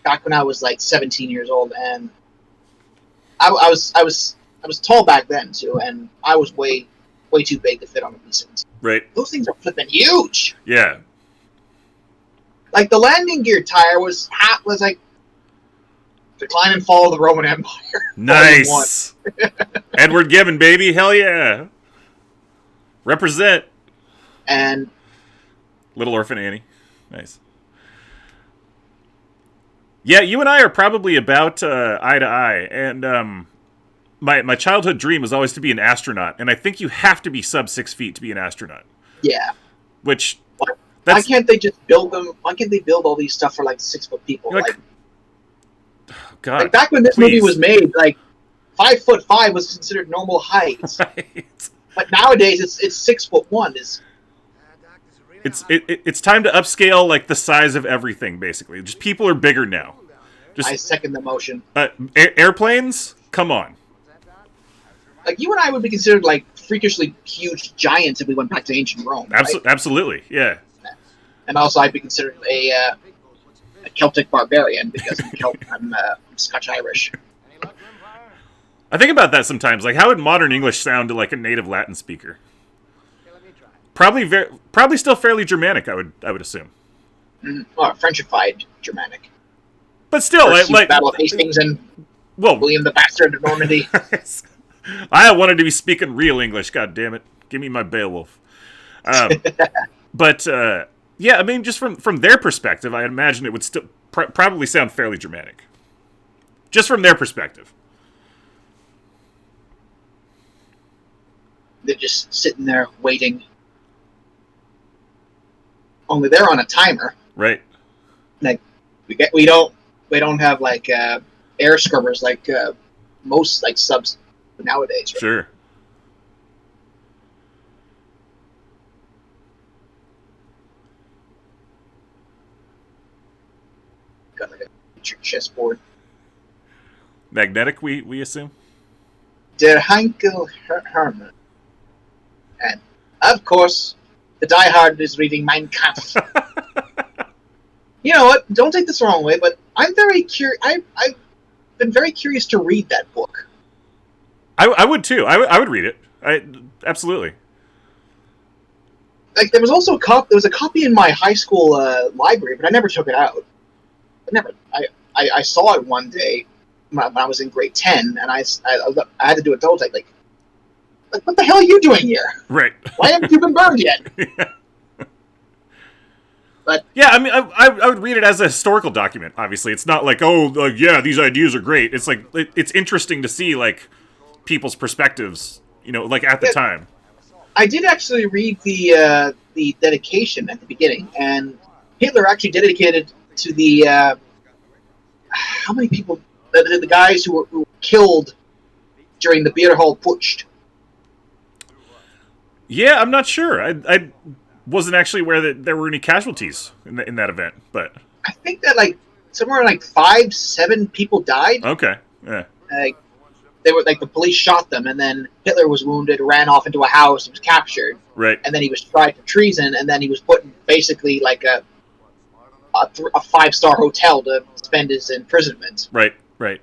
back when I was like 17 years old, and I was tall back then too, and I was way too big to fit on a B-17. Right. Those things are flipping huge. Yeah. Like the landing gear tire was like Decline and Fall of the Roman Empire. Nice. Edward Gibbon, baby. Hell yeah. Represent. And Little Orphan Annie. Nice. Yeah, you and I are probably about eye to eye. And my childhood dream was always to be an astronaut. And I think you have to be sub 6 feet to be an astronaut. Yeah. Which... Why can't they just build them? Why can't they build all these stuff for like 6 foot people? Like oh, God. Like back when this movie was made, like 5'5" was considered normal height. Right. But nowadays it's 6'1". It's time to upscale like the size of everything. Basically, just people are bigger now. Just I second the motion. Airplanes, come on. Like you and I would be considered like freakishly huge giants if we went back to ancient Rome. Right? Absolutely, yeah. And also, I'd be considered a Celtic barbarian because I'm Scotch-Irish. I think about that sometimes. Like, how would modern English sound to like a native Latin speaker? Probably still fairly Germanic. I would assume. Or Frenchified Germanic. But still, like Battle of Hastings and William the Bastard of Normandy. I wanted to be speaking real English. God damn it! Give me my Beowulf. But. Yeah, I mean, just from their perspective, I imagine it would still probably sound fairly Germanic. Just from their perspective. They're just sitting there waiting. Only they're on a timer. Right. Like we don't have like air scrubbers like most like subs nowadays. Right? Sure. Got like a chessboard. Magnetic, we assume? Der Heinkel Hermann. And, of course, the diehard is reading Mein Kampf. You know what? Don't take this the wrong way, but I'm very curious. I've been very curious to read that book. I would, too. I would read it. Absolutely. Like, there was also there was a copy in my high school library, but I never took it out. I saw it one day, when I was in grade 10, and I had to do a double take. Like, what the hell are you doing here? Right. Why haven't you been burned yet? Yeah. But yeah, I mean, I would read it as a historical document. Obviously, it's not like, oh, like, yeah, these ideas are great. It's like it's interesting to see like people's perspectives, you know, like at the time. I did actually read the dedication at the beginning, and Hitler actually dedicated to the how many people, the guys who were killed during the Bierhall Putsch. Yeah, I'm not sure. I wasn't actually aware that there were any casualties in that event, but I think that like somewhere like 5-7 people died. Okay, yeah. Like they were like the police shot them, and then Hitler was wounded, ran off into a house, and was captured. Right. And then he was tried for treason, and then he was put in basically like a 5-star hotel to spend his imprisonment. Right. Right.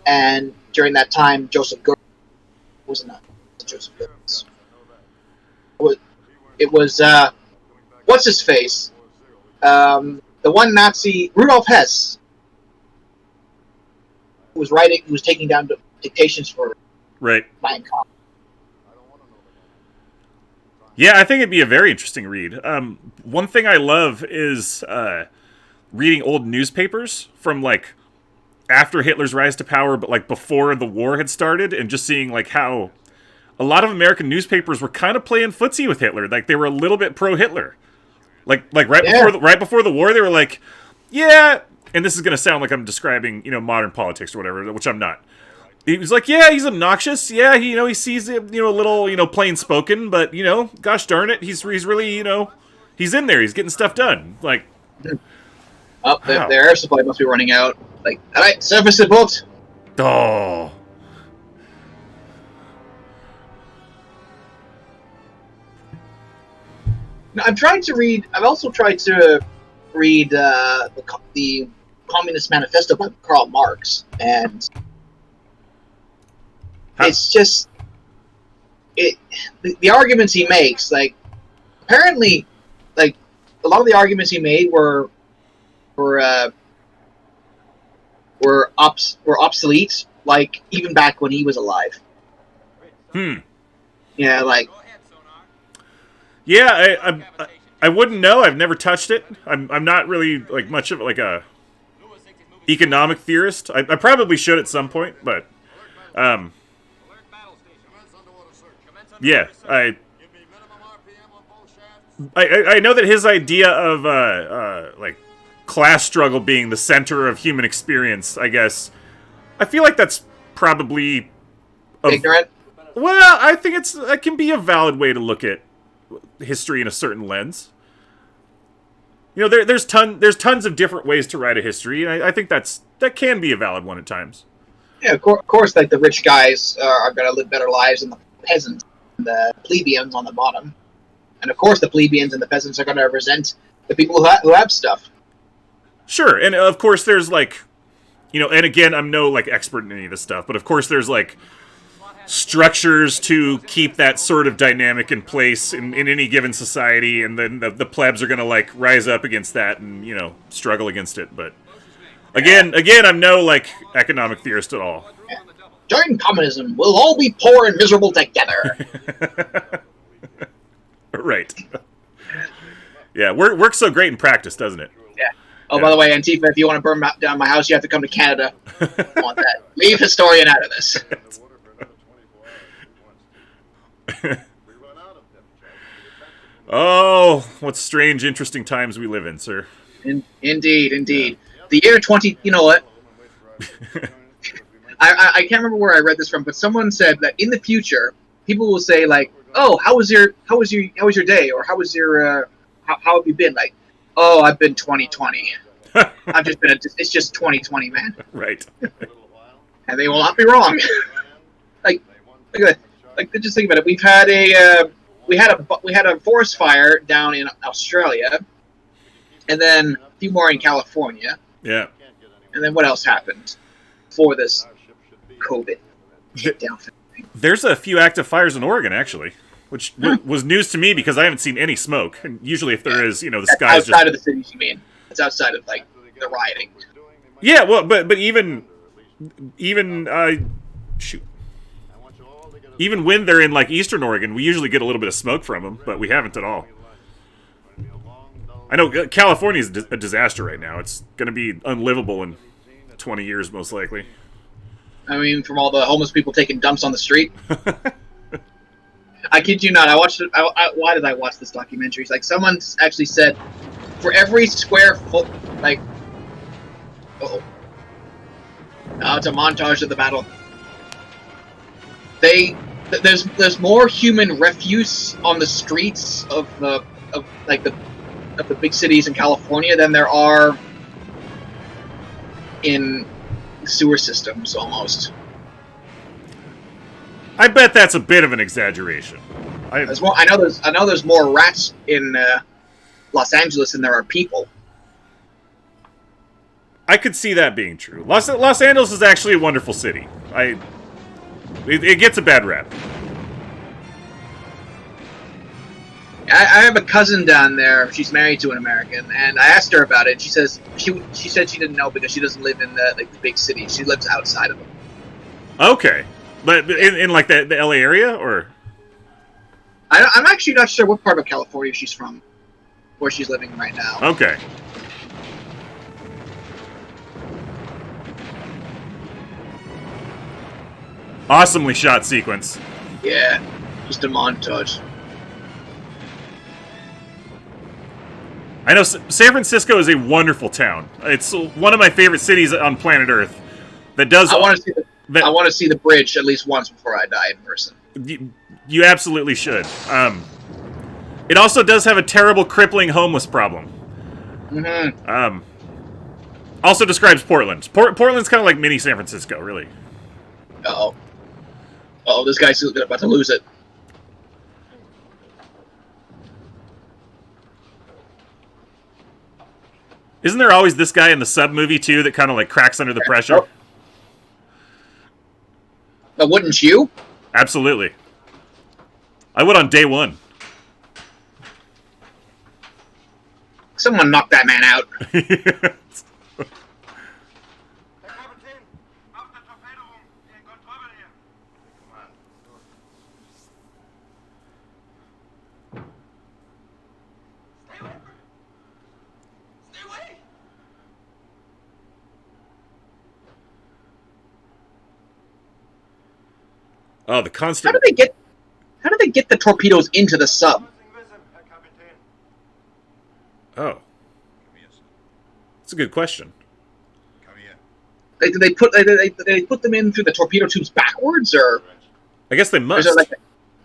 And during that time, Joseph Goebbels wasn't Joseph Goebbels. It was what's his face? The one Nazi, Rudolf Hess, who was writing, who was taking down dictations for Mein Kampf. Yeah, I think it'd be a very interesting read. One thing I love is reading old newspapers from like after Hitler's rise to power, but like before the war had started, and just seeing like how a lot of American newspapers were kind of playing footsie with Hitler. Like they were a little bit pro-Hitler. Like right before the war, they were like, yeah. And this is going to sound like I'm describing, you know, modern politics or whatever, which I'm not. He was like, yeah, he's obnoxious. Yeah, he sees it, a little, plain spoken, but gosh darn it, he's really, he's in there. He's getting stuff done. Like, oh, the air supply must be running out. Like, all right, surface report. Oh. Now, I've also tried to read the Communist Manifesto by Karl Marx, and it's just the arguments he makes. Like, apparently, like a lot of the arguments he made were obsolete. Like even back when he was alive. Yeah, like. Yeah, I wouldn't know. I've never touched it. I'm not really like much of like a economic theorist. I probably should at some point, but yeah, I know that his idea of like class struggle being the center of human experience, I guess, I feel like that's probably ignorant. Well, I think it can be a valid way to look at history in a certain lens. There's tons of different ways to write a history, and I think that can be a valid one at times. Yeah, of course, like the rich guys are going to live better lives than the peasants, and the plebeians on the bottom, and of course the plebeians and the peasants are going to represent the people who have stuff. Sure, and of course there's like, and again, I'm no like expert in any of this stuff, but of course there's like structures to keep that sort of dynamic in place in any given society, and then the plebs are going to like rise up against that and struggle against it. But again, I'm no like economic theorist at all. Yeah. Join communism, we'll all be poor and miserable together. Right. Yeah, works so great in practice, doesn't it? Yeah. Oh, yeah. By the way, Antifa, if you want to burn down my house, you have to come to Canada. I want that. Leave Historian out of this. Oh, what strange, interesting times we live in, sir. Indeed. The year 20. You know what? I can't remember where I read this from, but someone said that in the future, people will say like, "Oh, how was your day?" Or "How was your how have you been?" Like, "Oh, I've been 2020. I've just been. It's just 2020, man." Right. And they will not be wrong. Like, look at that. Like, just think about it. We had a forest fire down in Australia, and then a few more in California. Yeah. And then what else happened before this COVID hit down? There's a few active fires in Oregon, actually, which was news to me because I haven't seen any smoke. And usually, if there is, the sky's outside of the cities. You mean it's outside of like the rioting? Yeah, well, but even even shoot. I want you all to get a Even when they're in like Eastern Oregon, we usually get a little bit of smoke from them, but we haven't at all. It's gonna be a long, dull I know California is a disaster right now. It's going to be unlivable in 20 years, most likely. I mean, from all the homeless people taking dumps on the street. I kid you not. I watched it. Why did I watch this documentary? It's like someone actually said, for every square foot, like, now it's a montage of the battle. There's more human refuse on the streets of the big cities in California than there are in sewer systems, almost. I bet that's a bit of an exaggeration. I know there's more rats in Los Angeles than there are people. I could see that being true. Los Angeles is actually a wonderful city. It gets a bad rap. I have a cousin down there. She's married to an American, and I asked her about it. She says she said she didn't know because she doesn't live in the big city. She lives outside of them. Okay, but in like the LA area, or I'm actually not sure what part of California she's from, where she's living right now. okay. Awesomely shot sequence. Yeah, just a montage. I know San Francisco is a wonderful town. It's one of my favorite cities on planet Earth. That does. I want to see the bridge at least once before I die in person. You absolutely should. It also does have a terrible, crippling homeless problem. Mm-hmm. Also describes Portland. Portland's kind of like mini San Francisco, really. Oh, this guy's about to lose it. Isn't there always this guy in the Sub movie, too, that kind of like cracks under the pressure? But wouldn't you? Absolutely. I would on day one. Someone knock that man out. Oh, the constant. How do they get the torpedoes into the sub? Oh, that's a good question. Do they put them in through the torpedo tubes backwards, or? I guess they must.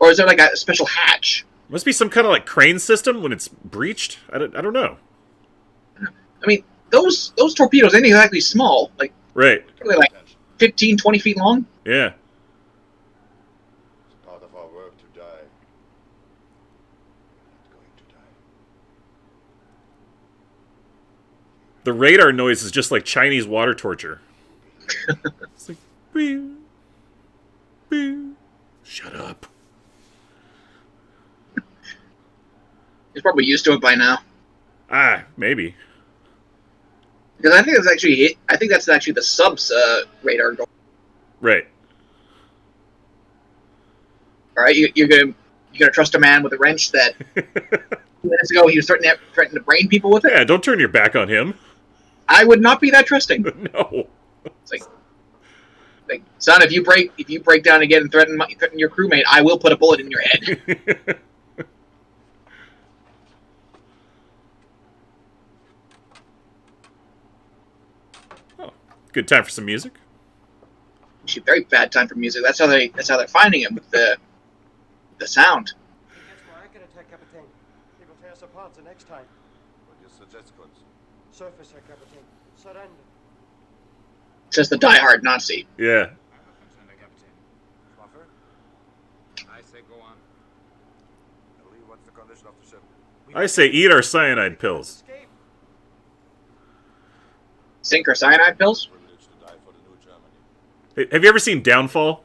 Or is there like a special hatch? Must be some kind of like crane system when it's breached. I don't know. I mean, those torpedoes ain't exactly small. Like Right. Probably like 15, 20 feet long. Yeah. It's part of our work to die. We're not going to die. The radar noise is just like Chinese water torture. It's like, boo, boo. Shut up. He's probably used to it by now. Ah, maybe. Because I think that's actually the sub's radar. Right. All right, you're gonna trust a man with a wrench that 2 minutes ago he was threatening to brain people with it? Yeah, don't turn your back on him. I would not be that trusting. No. It's like, son, if you break down again and threaten your crewmate, I will put a bullet in your head. Oh, good time for some music. Actually, very bad time for music. That's how they're finding him with the sound. They will tear us apart the next time. What do you suggest, Kunz? Surface, Herr Kapitän. Surrender. Says the diehard Nazi. Yeah. I say go on. Lee, what's the condition of the ship? I say eat our cyanide pills. Sink or cyanide pills? Privileged to die for the new Germany. Hey, have you ever seen Downfall?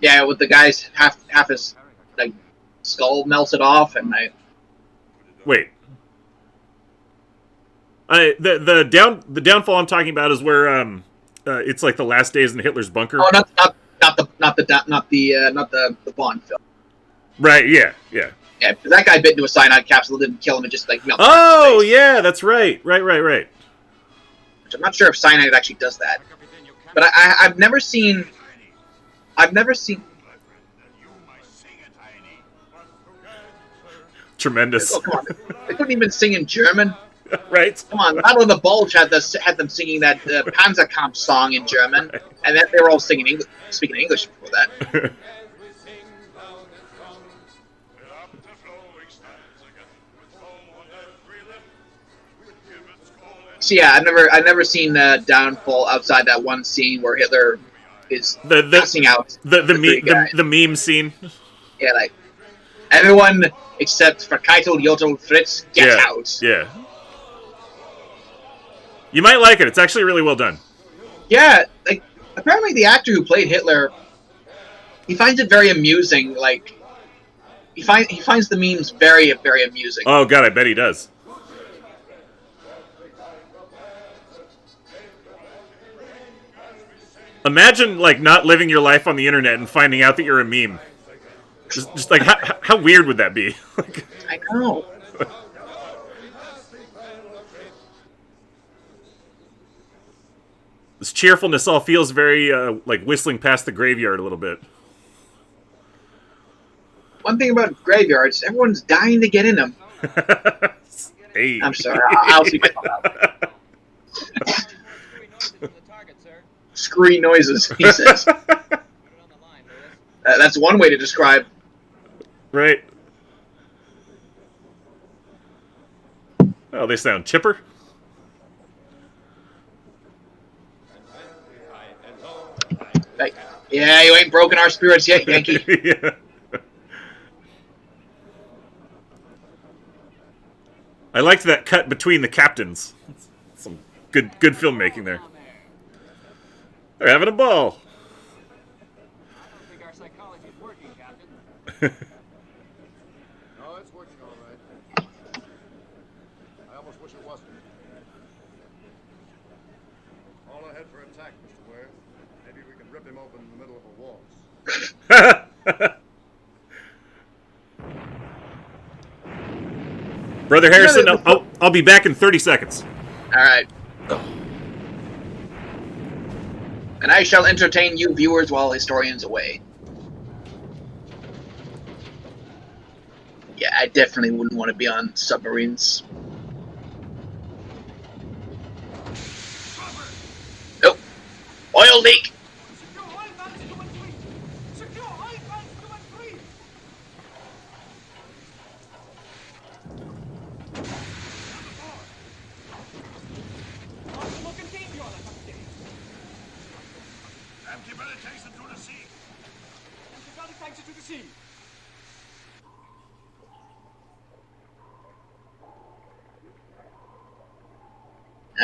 Yeah, with the guy's half his like skull melted off, and Wait. The downfall I'm talking about is where it's like the last days in Hitler's bunker. Oh, not the Bond film. Right? Yeah, yeah. Yeah, because that guy bit into a cyanide capsule, didn't kill him, and just like melted. Oh yeah, that's right. Right. Which I'm not sure if cyanide actually does that, but I've never seen. Tremendous. Oh, come on. They couldn't even sing in German. Right. Come on, Battle of the Bulge had them singing that Panzerkampf song in German, and then they were all speaking English before that. So yeah, I've never seen Downfall outside that one scene where Hitler is passing out. The meme scene. Yeah, like everyone except for Keitel, Yoto, Fritz, get out. Yeah. You might like it. It's actually really well done. Yeah, like apparently the actor who played Hitler, he finds it very amusing. Like he finds the memes very, very amusing. Oh god, I bet he does. Imagine like not living your life on the internet and finding out that you're a meme. Just like how weird would that be? I know. This cheerfulness all feels very like whistling past the graveyard a little bit. One thing about graveyards, everyone's dying to get in them. Hey. I'm sorry, I'll see myself out. Screwy noises, he says. That's one way to describe. Right. Oh, they sound chipper. Like, yeah, you ain't broken our spirits yet, Yankee. Yeah. I liked that cut between the captains. Some good filmmaking there. They're having a ball. I don't think our psychology is working, Captain. No, it's working all right. I almost wish it wasn't. All ahead for attack, Mr. Ware. Maybe we can rip him open in the middle of a waltz. Brother Harrison, I'll be back in 30 seconds. All right. And I shall entertain you viewers while Historian's away. Yeah, I definitely wouldn't want to be on submarines. Nope. Oil leak!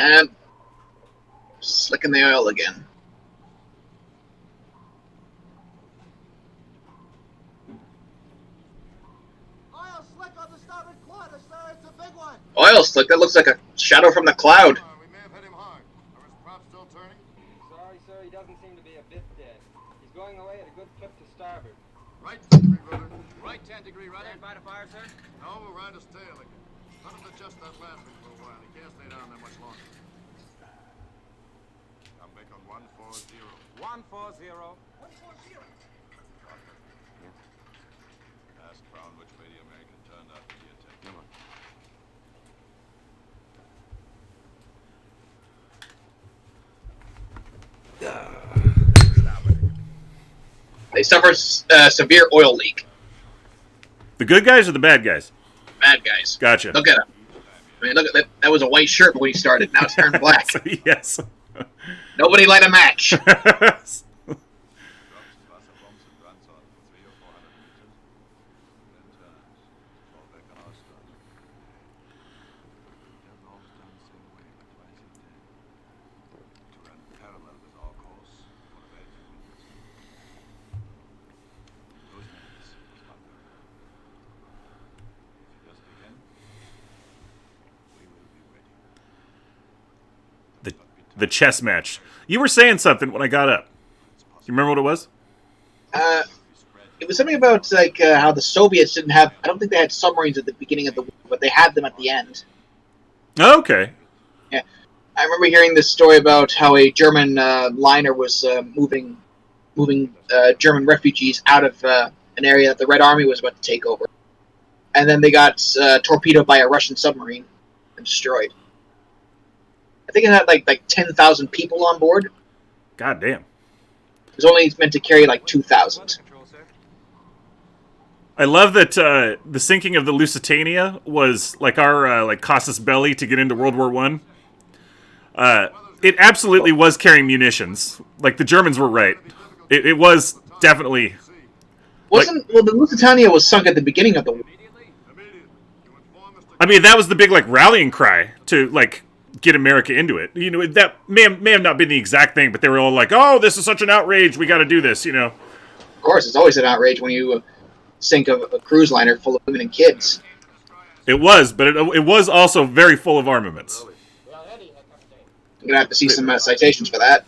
And slicking the oil again. Oil slick on the starboard quarter, sir. It's a big one. Oil slick? That looks like a shadow from the cloud. We may have hit him hard. Are his props still turning? Sorry, sir, he doesn't seem to be a bit dead. He's going away at a good clip to starboard. Right 10 degree rudder. Right 10 degree rudder. Stand by to fire, sir. No, we'll ride his tail again. Let him adjust that landing for a while. He can't stay down there much longer. I'm back on 140. 140. 140. Ask Brown which way the American turned out to be attacked. Come on. They suffer severe oil leak. The good guys or the bad guys? Bad guys. Gotcha. Look at him. I mean, look at that. That was a white shirt when he started. Now it's turned black. Yes. Nobody light a match. the chess match. You were saying something when I got up. You remember what it was? It was something about like how the Soviets didn't have. I don't think they had submarines at the beginning of the war, but they had them at the end. Oh, okay. Yeah, I remember hearing this story about how a German liner was moving German refugees out of an area that the Red Army was about to take over, and then they got torpedoed by a Russian submarine and destroyed. I think it had like 10,000 people on board. God damn. It was only meant to carry like 2,000. I love that the sinking of the Lusitania was like our like casus belli to get into World War One. It absolutely was carrying munitions. Like the Germans were right. It was definitely. Wasn't well? The Lusitania was sunk at the beginning of the war. I mean, that was the big like rallying cry to like get America into it. You know, that may have not been the exact thing, but they were all like, "Oh, this is such an outrage. We got to do this." You know. Of course, it's always an outrage when you sink a cruise liner full of women and kids. It was, but it was also very full of armaments. I'm gonna have to see some citations for that.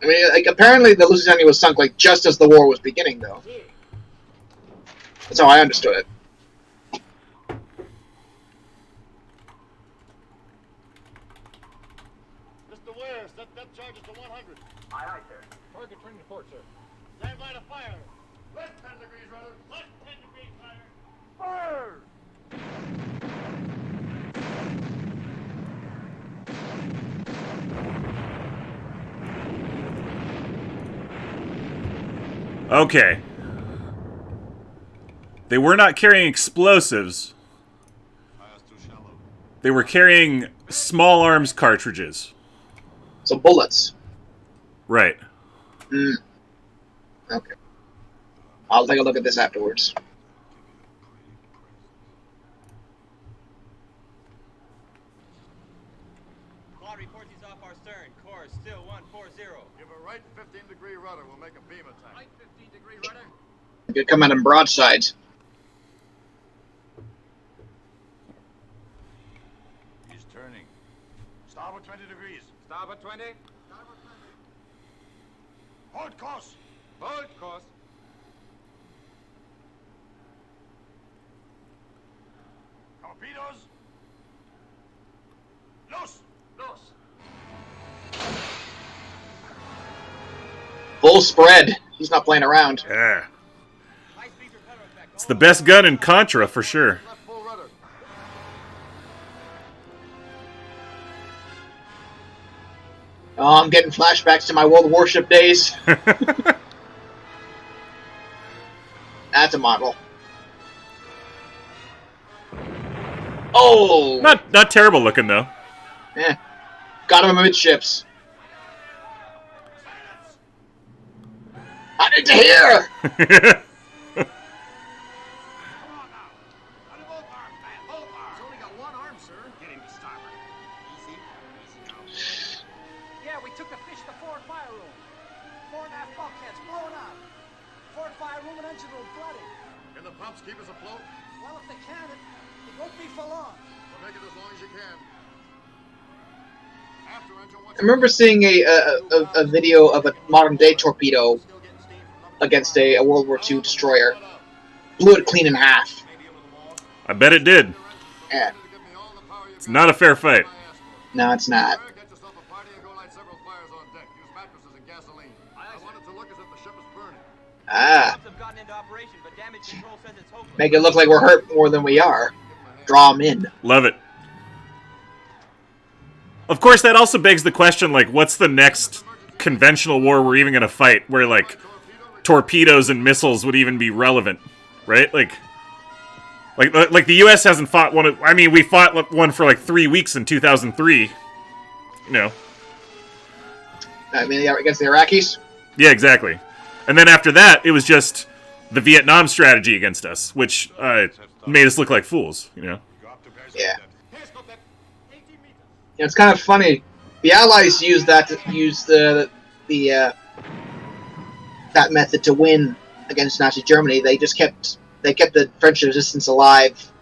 I mean, like apparently the Lusitania was sunk like just as the war was beginning, though. That's how I understood it. Mr. Ware, set depth charges to 100. Aye, aye, sir. Target training to port, sir. Stand by to fire. Left 10 degrees, rudder. Left 10 degrees, fire. Fire! Okay. They were not carrying explosives. They were carrying small arms cartridges. So bullets. Right. Okay. I'll take a look at this afterwards. Quad reports he's off our stern. Course still 140. Give a right 15-degree rudder. We'll make a beam attack. Right 15-degree rudder. You could come at him broadside. He's turning. Starboard 20 degrees. Starboard 20. Starboard 20. Hold course. Hold course. Torpedoes. Loose. Loose. Full spread. He's not playing around. Yeah. It's the best gun in Contra for sure. Left full rudder. Oh, I'm getting flashbacks to my World Warship days. That's a model. Oh! Not terrible looking though. Eh. Got him amidships. I need to hear! Yeah, we took the fish to forward fire room. 4.5 bulkheads blown up. Forward fire room and engine room flooded. Can the pumps keep us afloat? Well, if they can, it won't be for long. We'll make it as long as you can. After engine, I remember seeing a video of a modern-day torpedo against a World War II destroyer. Blew it clean in half. I bet it did. Yeah. It's not a fair fight. No, it's not. Get yourself a party and go light several fires on deck. Use mattresses and gasoline. I want it to look as if the ship is burning. Ah. Have gotten into operation, but damage control says it's hopeless. Make it look like we're hurt more than we are. Draw them in. Love it. Of course, that also begs the question, like, what's the next conventional war we're even going to fight where, like, torpedoes and missiles would even be relevant, right? Like the U.S. hasn't fought one. I mean, we fought one for like 3 weeks in 2003. You know. I mean, against the Iraqis? Yeah, exactly. And then after that, it was just the Vietnam strategy against us, which made us look like fools, you know? Yeah. Yeah, it's kind of funny. The Allies used that that method to win against Nazi Germany. They kept the French resistance alive.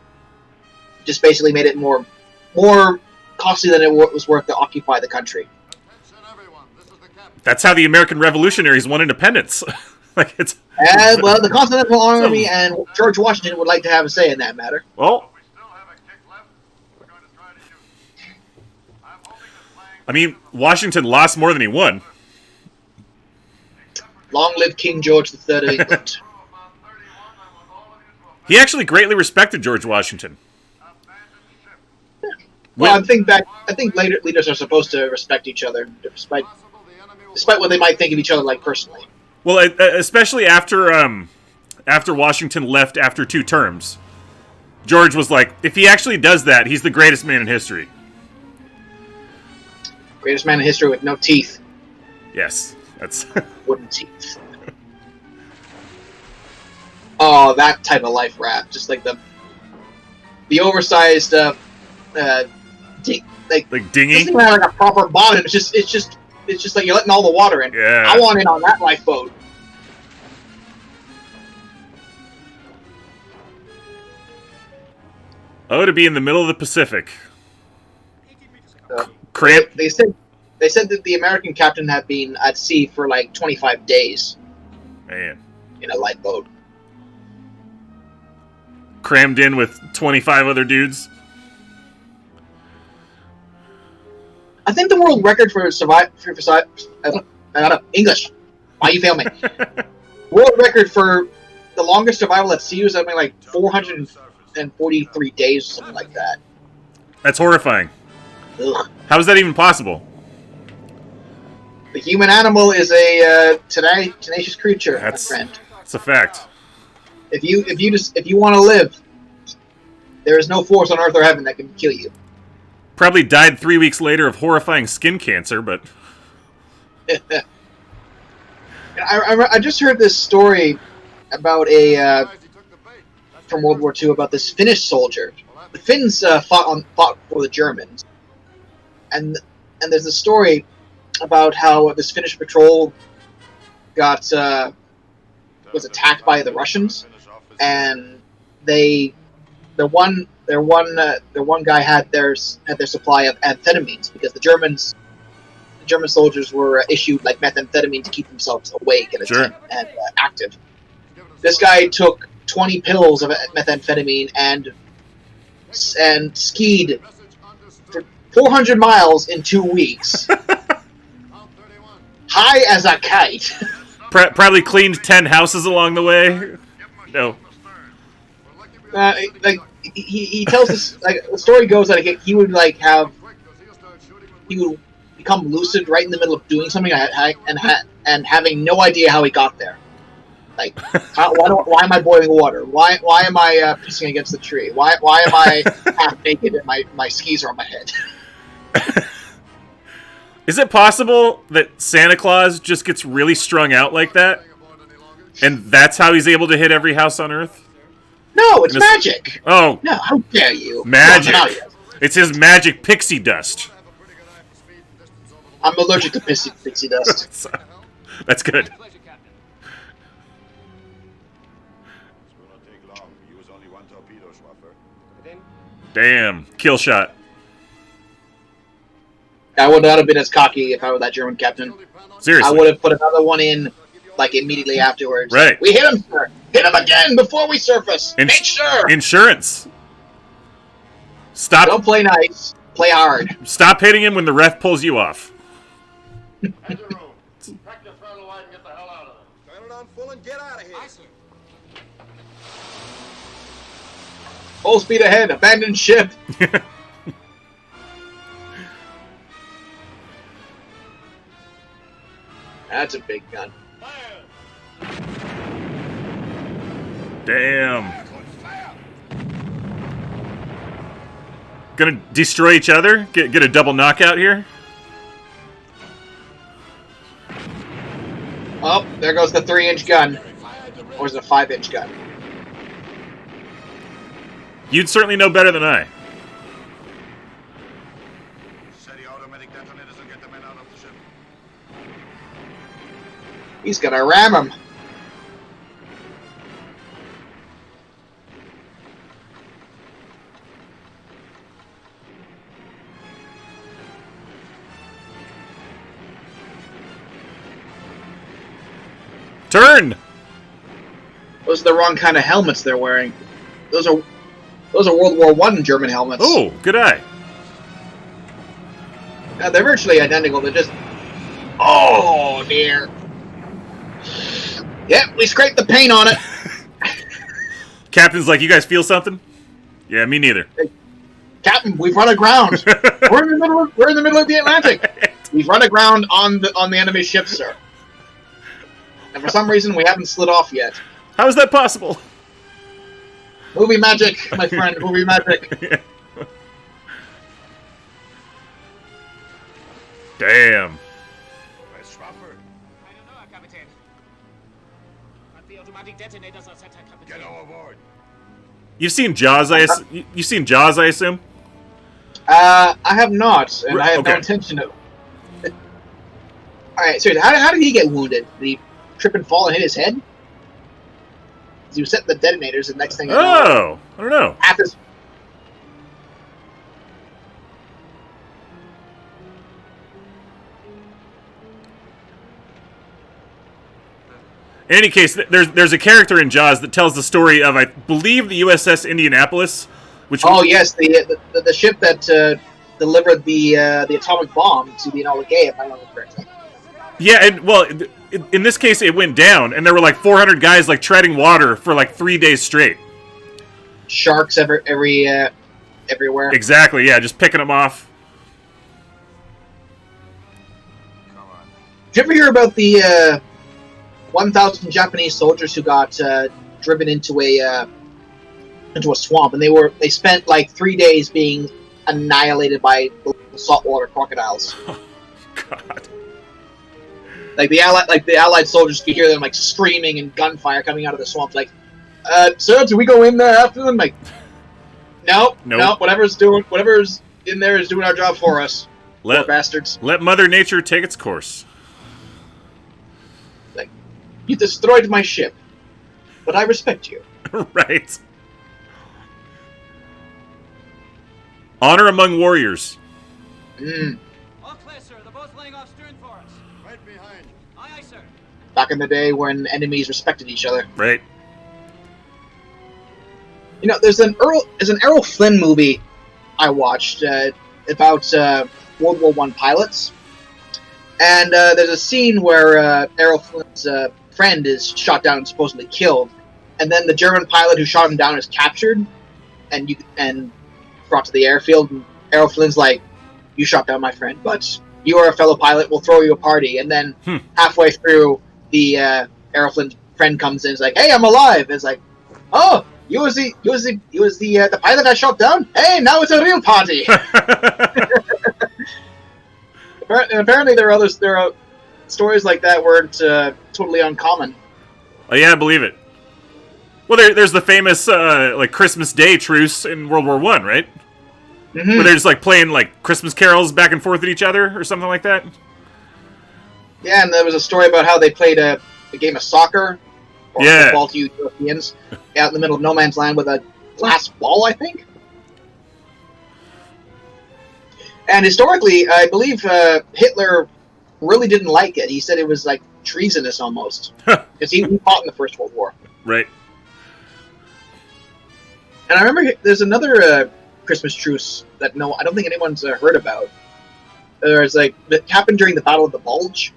Just basically made it more costly than it was worth to occupy the country. That's how the American revolutionaries won independence. Like it's. And, well, the Continental Army and George Washington would like to have a say in that matter. Well, I mean, Washington lost more than he won. Long live King George III of England. He actually greatly respected George Washington. Well, I think later leaders are supposed to respect each other, despite what they might think of each other like personally. Well, especially after Washington left after 2 terms, George was like, if he actually does that, he's the greatest man in history. Greatest man in history with no teeth. Yes, that's wooden teeth. Oh, that type of life rap, just like the oversized, like dinghy. It doesn't even have like a proper bottom. It's just like you're letting all the water in. Yeah. I want in on that lifeboat. Oh, to be in the middle of the Pacific. They said that the American captain had been at sea for like 25 days. Man. In a lifeboat. Crammed in with 25 other dudes. I think the world record for English. Why you fail me? World record for the longest survival at sea was something like 443 days or something like that. That's horrifying. Ugh. How is that even possible? The human animal is a tenacious creature, my friend. That's a fact. If you want to live, there is no force on earth or heaven that can kill you. Probably died 3 weeks later of horrifying skin cancer, but I just heard this story about from World War II about this Finnish soldier. The Finns fought for the Germans, and there's a story about how this Finnish patrol was attacked by the Russians, and their one guy had their supply of amphetamines because the German soldiers were issued like methamphetamine to keep themselves awake and active. This guy took 20 pills of methamphetamine and skied for 400 miles in 2 weeks, high as a kite. Probably cleaned 10 houses along the way. No. He tells us, like, the story goes that he would become lucid right in the middle of doing something and having no idea how he got there. Like, why am I boiling water? Why am I pissing against the tree? Why am I half naked and my skis are on my head? Is it possible that Santa Claus just gets really strung out like that? And that's how he's able to hit every house on Earth? No, it's magic. Oh. No, how dare you. Magic. It's his magic pixie dust. I'm allergic to pixie dust. That's good. Damn. Kill shot. I would not have been as cocky if I were that German captain. Seriously. I would have put another one in, like, immediately afterwards. Right. We hit him, sir. Hit him again before we surface. Make sure. Insurance. Stop. Don't play nice. Play hard. Stop hitting him when the ref pulls you off. Pack your throttle wide and get the hell out of there. Turn it on full and get out of here. Aye, sir. Full speed ahead. Abandon ship. That's a big gun. Damn. Gonna destroy each other? Get a double knockout here? Oh, there goes the 3-inch gun. Or is it a 5-inch gun? You'd certainly know better than I. Steady automatic detonators will get the men out of the ship. He's gonna ram him. Turn! Those are the wrong kind of helmets they're wearing. Those are World War I German helmets. Oh, good eye. They're virtually identical. They're just... Oh, dear. Yep, we scraped the paint on it. Captain's like, you guys feel something? Yeah, me neither. Hey, Captain, we've run aground. We're in the middle of the Atlantic. We've run aground on the enemy ship, sir. And for some reason, we haven't slid off yet. How is that possible? Movie magic, my friend. Movie magic. Damn. Where's Schwaffer? I don't know, Captain. But the automatic detonators are set, Captain. Get overboard. You've seen Jaws, you've seen Jaws, I assume? I have not, and I have no Okay. intention of. Alright, seriously, how did he get wounded? Did he trip and fall and hit his head? He was setting the detonators, and next thing I know, Oh, I don't know. half his... In any case, there's a character in Jaws that tells the story of, I believe, the USS Indianapolis, which... Oh, yes, the ship that delivered the atomic bomb to the Enola Gay, if I remember correctly. Yeah, and, well, in this case, it went down, and there were, like, 400 guys, like, treading water for, like, 3 days straight. Sharks everywhere. Exactly, yeah, just picking them off. Come on. Did you ever hear about the 1,000 Japanese soldiers who got driven into a swamp, and they spent like 3 days being annihilated by the saltwater crocodiles? Oh, God. Like the allied soldiers could hear them like screaming and gunfire coming out of the swamp. Like, sir, do we go in there after them? Like, no, whatever's in there is doing our job for us. Poor bastards. Let Mother Nature take its course. Like, you destroyed my ship, but I respect you. Right. Honor among warriors. All clear, sir. The boat's laying off stern for us. Right behind you. Aye, aye, sir. Back in the day when enemies respected each other. Right. You know, there's an Errol Flynn movie I watched about World War I pilots, and there's a scene where Errol Flynn's friend is shot down and supposedly killed, and then the German pilot who shot him down is captured and brought to the airfield. And Errol Flynn's like, "You shot down my friend, but you are a fellow pilot. We'll throw you a party." And then halfway through, the Errol Flynn's friend comes in and is like, "Hey, I'm alive." And it's like, "Oh, you was the pilot I shot down? Hey, now it's a real party." Apparently, there are stories like that weren't totally uncommon. Oh yeah, I believe it. Well, there's the famous like Christmas Day truce in World War I, right? Mm-hmm. Where they're just like playing like Christmas carols back and forth at each other or something like that. Yeah, and there was a story about how they played a game of soccer or football to you Europeans out in the middle of no man's land with a glass ball, I think. And historically, I believe Hitler really didn't like it. He said it was like treasonous almost because he fought in the First World War. Right. And I remember there's another Christmas truce that I don't think anyone's heard about. There's like that happened during the Battle of the Bulge.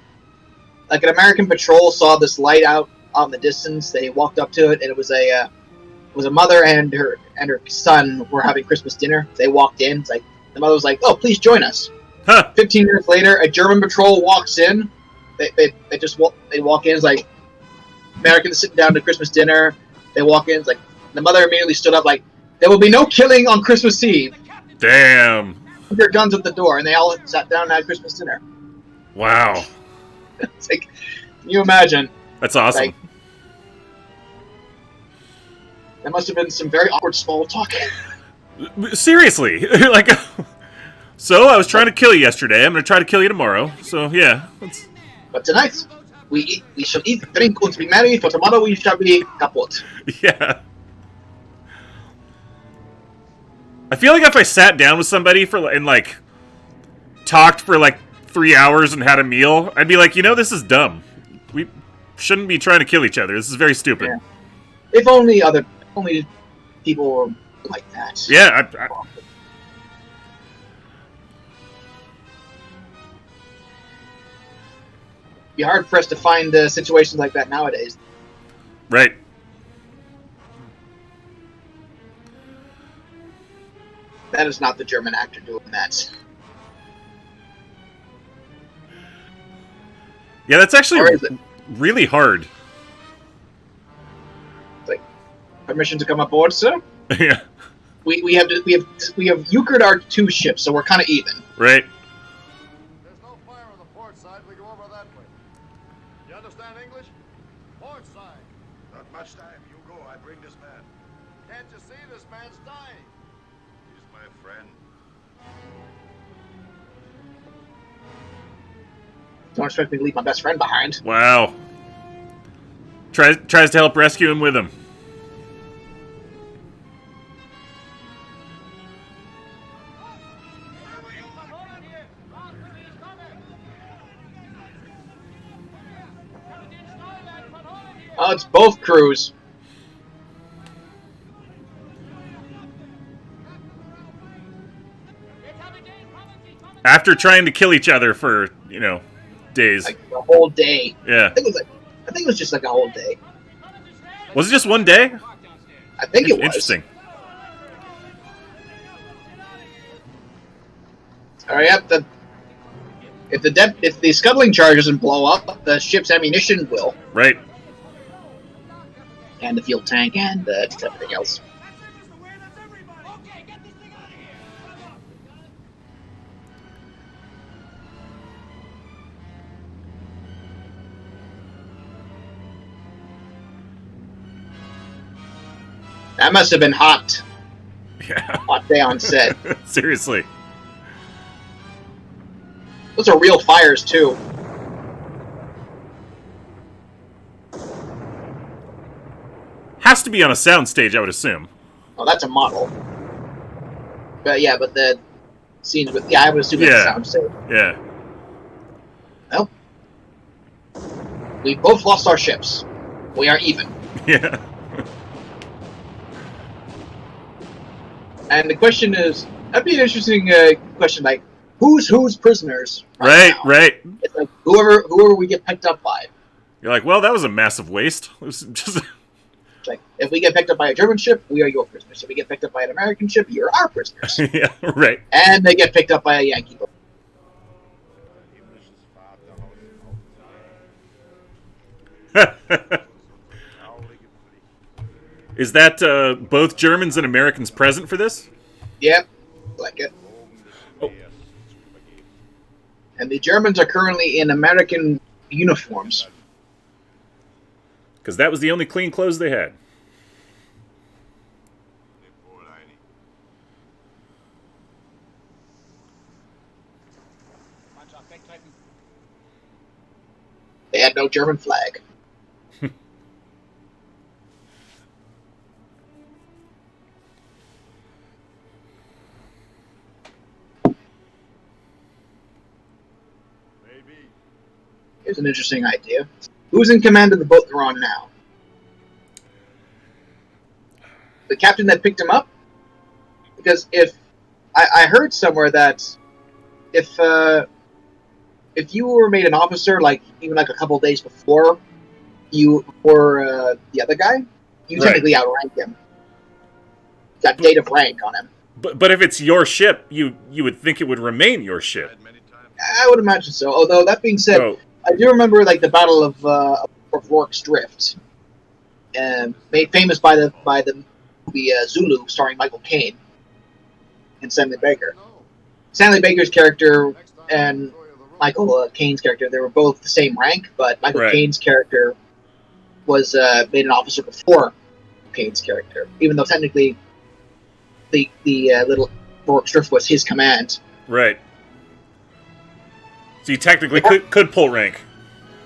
Like an American patrol saw this light out in the distance. They walked up to it, and it was a mother and her son were having Christmas dinner. They walked in. It's like the mother was like, "Oh, please join us." 15 minutes later, a German patrol walks in. They walk in. It's like Americans sitting down to Christmas dinner. They walk in. It's like the mother immediately stood up, like, "There will be no killing on Christmas Eve." Damn. Put their guns at the door, and they all sat down and had Christmas dinner. Wow. It's like, can you imagine? That's awesome. Like, there must have been some very awkward small talk. Seriously, like, so I was trying to kill you yesterday. I'm going to try to kill you tomorrow. So yeah. But tonight, we shall eat, drink, and be merry. For tomorrow, we shall be kaput. Yeah. I feel like if I sat down with somebody and like talked for like 3 hours and had a meal, I'd be like, this is dumb. shouldn't be trying to kill each other. This is very stupid. Yeah. If only people were like that. Yeah. Be hard pressed to find situations like that nowadays. Right. That is not the German actor doing that. Yeah, that's actually really hard. Like, permission to come aboard, sir? Yeah. We have euchred our 2 ships, so we're kind of even. Right. There's no fire on the port side. We go over that way. You understand English? Port side. Not much time. You go. I bring this man. Can't you see this man's dying? He's my friend. Don't expect me to leave my best friend behind. Wow. Tries to help rescue him with him. Oh, it's both crews. After trying to kill each other for, days. Like a whole day. Yeah. I think it was just like a whole day. Was it just one day? I think it was. Interesting. All right, if the scuttling charge doesn't blow up, the ship's ammunition will. Right. And the fuel tank and everything else. That must have been hot. Yeah. Hot day on set. Seriously. Those are real fires, too. Has to be on a soundstage, I would assume. Oh, that's a model. But yeah, but the scenes with... Yeah, I would assume it's a soundstage. Yeah. Well, we both lost our ships. We are even. Yeah. And the question is... That'd be an interesting question, like, who's prisoners? Right. It's like, whoever we get picked up by. You're like, well, that was a massive waste. It was just... Like, if we get picked up by a German ship, we are your prisoners. If we get picked up by an American ship, you're our prisoners. Yeah, right. And they get picked up by a Yankee boat. Is that both Germans and Americans present for this? Yep, like it. Oh. And the Germans are currently in American uniforms. Because that was the only clean clothes they had. They had no German flag. Here's an interesting idea. Who's in command of the boat they're on now? The captain that picked him up? Because if... I heard somewhere that if you were made an officer, like, even like a couple days before you were the other guy, you technically outrank him. Got date of rank on him. But if it's your ship, you would think it would remain your ship. I would imagine so. Although, that being said... Oh. I do remember, like, the Battle of Rorke's Drift, made famous by the movie Zulu, starring Michael Caine and Stanley Baker. Stanley Baker's character and Michael Caine's character, they were both the same rank, but Michael Caine's character was made an officer before Caine's character, even though technically the little Rorke's Drift was his command. Right. So you technically could pull rank.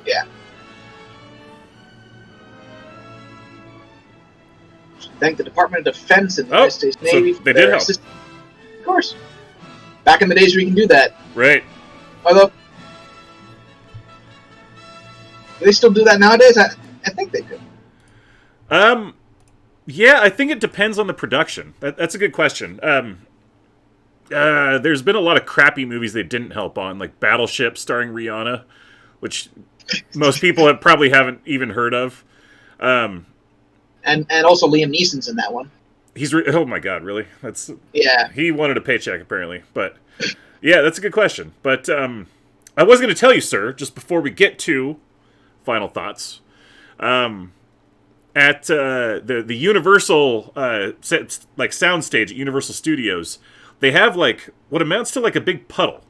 Yeah. Thank the Department of Defense and the United States Navy. So they did help. Of course. Back in the days where you can do that. Right. Although, Do they still do that nowadays? I think they do. Yeah, I think it depends on the production. That's a good question. There's been a lot of crappy movies they didn't help on, like Battleship starring Rihanna, which most people haven't even heard of. And also Liam Neeson's in that one. Oh my god, really? Yeah. He wanted a paycheck apparently, but yeah, that's a good question. But I was going to tell you, sir, just before we get to final thoughts. At the Universal soundstage at Universal Studios, they have like what amounts to like a big puddle.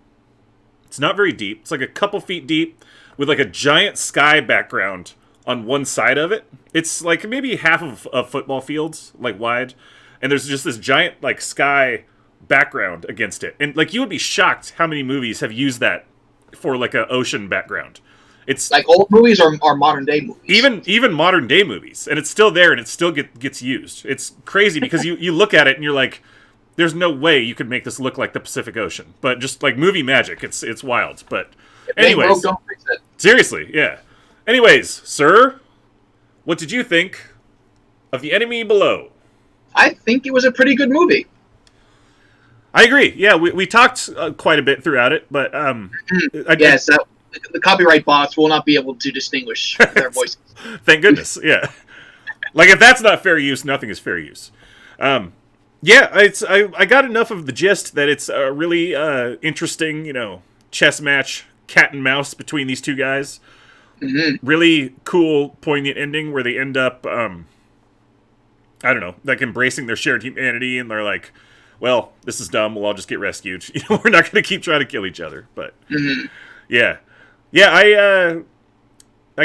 It's not very deep. It's like a couple feet deep with like a giant sky background on one side of it. It's like maybe half of a football fields like wide, and there's just this giant like sky background against it. And like you would be shocked how many movies have used that for like an ocean background. It's like old movies or modern day movies. Even modern day movies, and it's still there, and it still gets used. It's crazy because you look at it and you're like, "There's no way you could make this look like the Pacific Ocean." But just like movie magic, it's wild. But anyways, don't fix it. Seriously, yeah. Anyways, sir, what did you think of The Enemy Below? I think it was a pretty good movie. I agree. Yeah, we talked quite a bit throughout it, but yes. The copyright bots will not be able to distinguish their voices. Thank goodness, yeah. Like, if that's not fair use, nothing is fair use. Yeah, I got enough of the gist that it's a really interesting, chess match, cat and mouse between these two guys. Mm-hmm. Really cool, poignant ending where they end up, I don't know, like embracing their shared humanity, and they're like, well, this is dumb, we'll all just get rescued. We're not going to keep trying to kill each other, but... Mm-hmm. Yeah. Yeah, I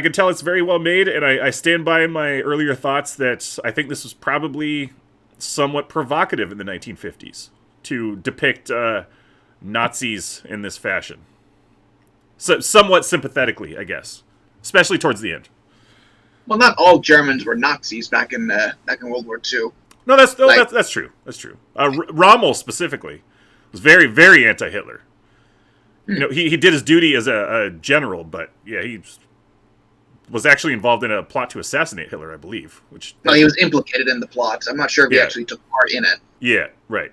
can tell it's very well made, and I stand by my earlier thoughts that I think this was probably somewhat provocative in the 1950s to depict Nazis in this fashion. So, somewhat sympathetically, I guess. Especially towards the end. Well, not all Germans were Nazis back in World War II. No, that's true. That's true. Rommel, specifically, was very, very anti-Hitler. He did his duty as a general, but yeah, he was actually involved in a plot to assassinate Hitler, I believe. No, he was implicated in the plot. I'm not sure if he actually took part in it. Yeah, right.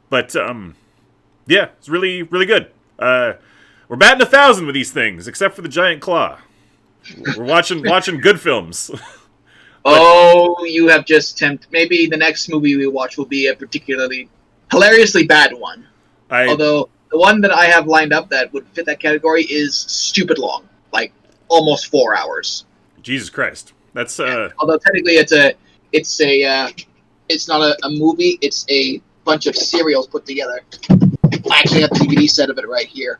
But yeah, it's really, really good. We're batting 1,000 with these things, except for the giant claw. We're watching good films. Oh, you have just tempted. Maybe the next movie we watch will be a particularly hilariously bad one. Although the one that I have lined up that would fit that category is stupid long, like almost 4 hours. Jesus Christ, that's Although technically it's not a movie; it's a bunch of serials put together. I actually have the DVD set of it right here.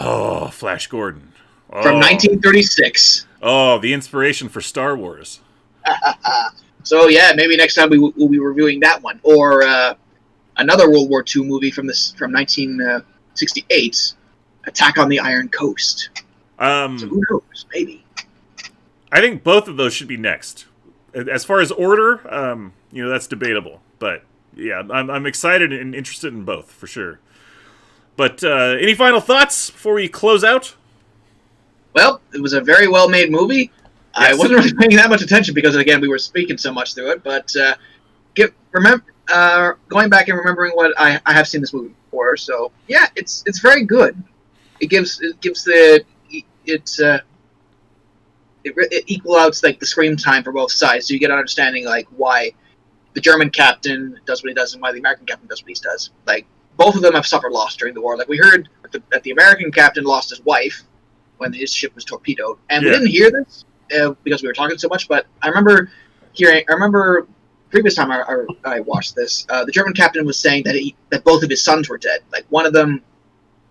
Oh, Flash Gordon. Oh. From 1936. Oh, the inspiration for Star Wars. So yeah, maybe next time we'll be reviewing that one, or another World War II movie from 1968, Attack on the Iron Coast. So who knows? Maybe. I think both of those should be next. As far as order, that's debatable. But yeah, I'm excited and interested in both for sure. But any final thoughts before we close out? Well, it was a very well-made movie. Yes. I wasn't really paying that much attention because, again, we were speaking so much through it. But going back and remembering what I have seen this movie before, so yeah, it's very good. It equals out like the screen time for both sides, so you get an understanding like why the German captain does what he does and why the American captain does what he does. Like both of them have suffered loss during the war. Like we heard that the American captain lost his wife when his ship was torpedoed, and we didn't hear this because we were talking so much. But I remember previous time I watched this, the German captain was saying that both of his sons were dead. Like one of them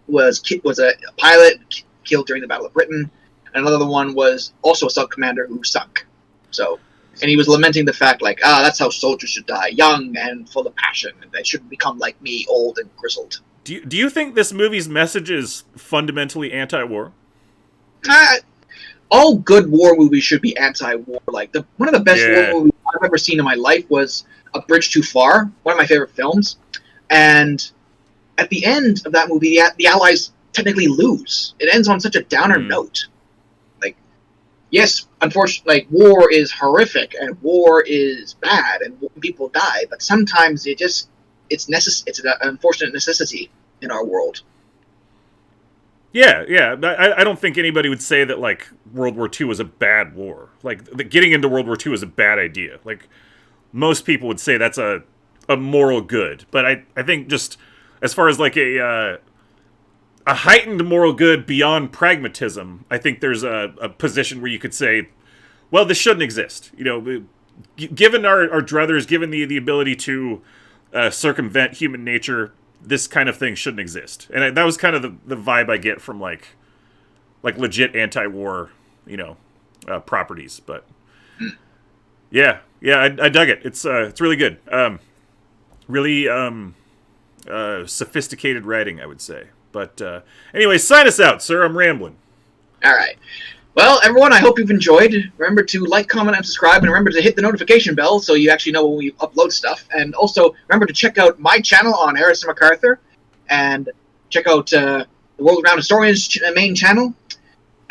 was a pilot killed during the Battle of Britain, and another one was also a sub-commander who sunk. So, and he was lamenting the fact like, that's how soldiers should die, young and full of passion, and they shouldn't become like me, old and grizzled. Do you think this movie's message is fundamentally anti-war? All good war movies should be anti-war. Like one of the best war movies I've ever seen in my life was A Bridge Too Far, one of my favorite films. And at the end of that movie, the Allies technically lose. It ends on such a downer note. Like, yes, unfortunately, like, war is horrific and war is bad and people die, but sometimes it's an unfortunate necessity in our world. Yeah. I don't think anybody would say that, like, World War II was a bad war. Like, getting into World War II is a bad idea. Like, most people would say that's a moral good. But I think just as far as, like, a heightened moral good beyond pragmatism, I think there's a position where you could say, well, this shouldn't exist. You know, given our druthers, given the ability to circumvent human nature, this kind of thing shouldn't exist. And that was kind of the vibe I get from like legit anti-war, properties. But yeah, I dug it. It's really good. Really sophisticated writing, I would say. But anyway, sign us out, sir. I'm rambling. All right. Well, everyone, I hope you've enjoyed. Remember to like, comment, and subscribe, and remember to hit the notification bell so you actually know when we upload stuff. And also, remember to check out my channel on Harrison MacArthur, and check out the World Renowned Historian's main channel.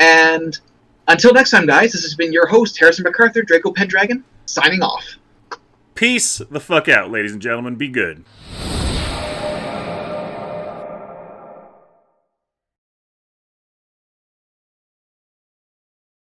And until next time, guys, this has been your host, Harrison MacArthur, Draco Pendragon, signing off. Peace the fuck out, ladies and gentlemen. Be good.